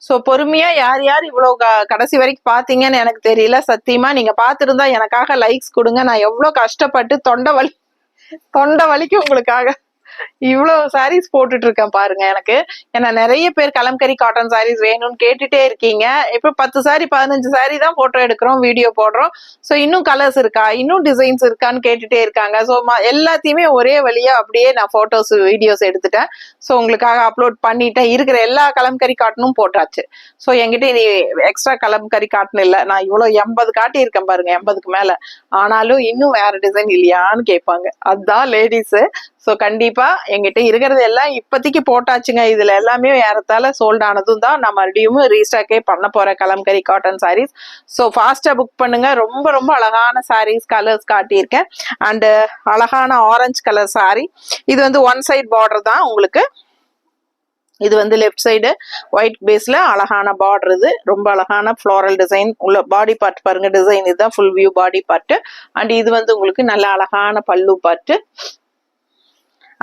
ஸோ பொறுமையா யார் யார் இவ்வளவு கடைசி வரைக்கும் பாத்தீங்கன்னு எனக்கு தெரியல. சத்தியமா நீங்க பாத்துருந்தா எனக்காக லைக்ஸ் கொடுங்க. நான் எவ்வளவு கஷ்டப்பட்டு தொண்டை வலிக்கு உங்களுக்காக இவ்வளவு சாரீஸ் போட்டுட்டு இருக்கேன் பாருங்க. எனக்கு ஏன்னா நிறைய பேர் கலம்கரி காட்டன் சாரீஸ் வேணும்னு கேட்டுட்டே இருக்கீங்க. இப்ப 10 சாரி 15 சாரி தான் போட்டோ எடுக்கிறோம், வீடியோ போடுறோம். ஸோ இன்னும் கலர்ஸ் இருக்கா, இன்னும் டிசைன்ஸ் இருக்கான்னு கேட்டுட்டே இருக்காங்க. ஸோ எல்லாத்தையுமே ஒரே வழியா அப்படியே நான் போட்டோஸ் வீடியோஸ் எடுத்துட்டேன். ஸோ உங்களுக்காக அப்லோட் பண்ணிட்டேன். இருக்கிற எல்லா கலம்கரி காட்டனும் போட்டாச்சு. ஸோ என்கிட்ட இனி எக்ஸ்ட்ரா கலம்கரி காட்டன் இல்லை. நான் இவ்வளவு 80 காட்டி இருக்கேன் பாருங்க, 80க்கு மேல. ஆனாலும் இன்னும் வேற டிசைன் இல்லையான்னு கேட்பாங்க. அதுதான் லேடிஸ். ஸோ கண்டிப்பா எங்கிட்ட இருக்கிறது எல்லாம் இப்போதைக்கு போட்டாச்சுங்க. இதுல எல்லாமே ஏறத்தால சோல்ட் ஆனதும் தான். நான் மறுபடியும் ரீஸ்டாக்கே பண்ண போறேன் கலம்கரி காட்டன் சாரீஸ். ஸோ ஃபாஸ்டா புக் பண்ணுங்க. ரொம்ப ரொம்ப அழகான சாரீஸ் கலர்ஸ் காட்டியிருக்கேன். அண்ட் அழகான ஆரஞ்சு கலர் சாரி. இது வந்து ஒன் சைட் பார்டர் தான் உங்களுக்கு. இது வந்து லெஃப்ட் சைடு ஒயிட் பேஸ்ல அழகான பார்டர். இது ரொம்ப அழகான ஃப்ளோரல் டிசைன் உள்ள பாடி பார்ட் பாருங்க. டிசைன் இதுதான் full view body part. And இது வந்து உங்களுக்கு நல்ல அழகான பல்லு பார்ட்.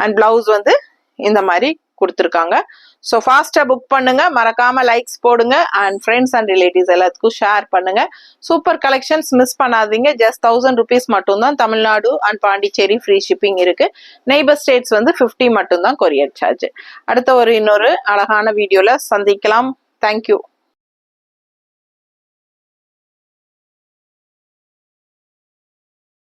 அண்ட் பிளவுஸ் வந்து இந்த மாதிரி கொடுத்துருக்காங்க. ஸோ ஃபாஸ்டா புக் பண்ணுங்க. மறக்காம லைக்ஸ் போடுங்க. அண்ட் ஃப்ரெண்ட்ஸ் அண்ட் ரிலேட்டிவ்ஸ் எல்லாத்துக்கும் ஷேர் பண்ணுங்க. சூப்பர் கலெக்ஷன்ஸ், மிஸ் பண்ணாதீங்க. ஜஸ்ட் 1000 rupees மட்டும்தான். Tamil Nadu and Pondicherry free shipping இருக்கு. நெய்பர் ஸ்டேட்ஸ் வந்து 50 மட்டும்தான் கொரியர் சார்ஜ். அடுத்த இன்னொரு அழகான வீடியோல சந்திக்கலாம். தேங்க்யூ.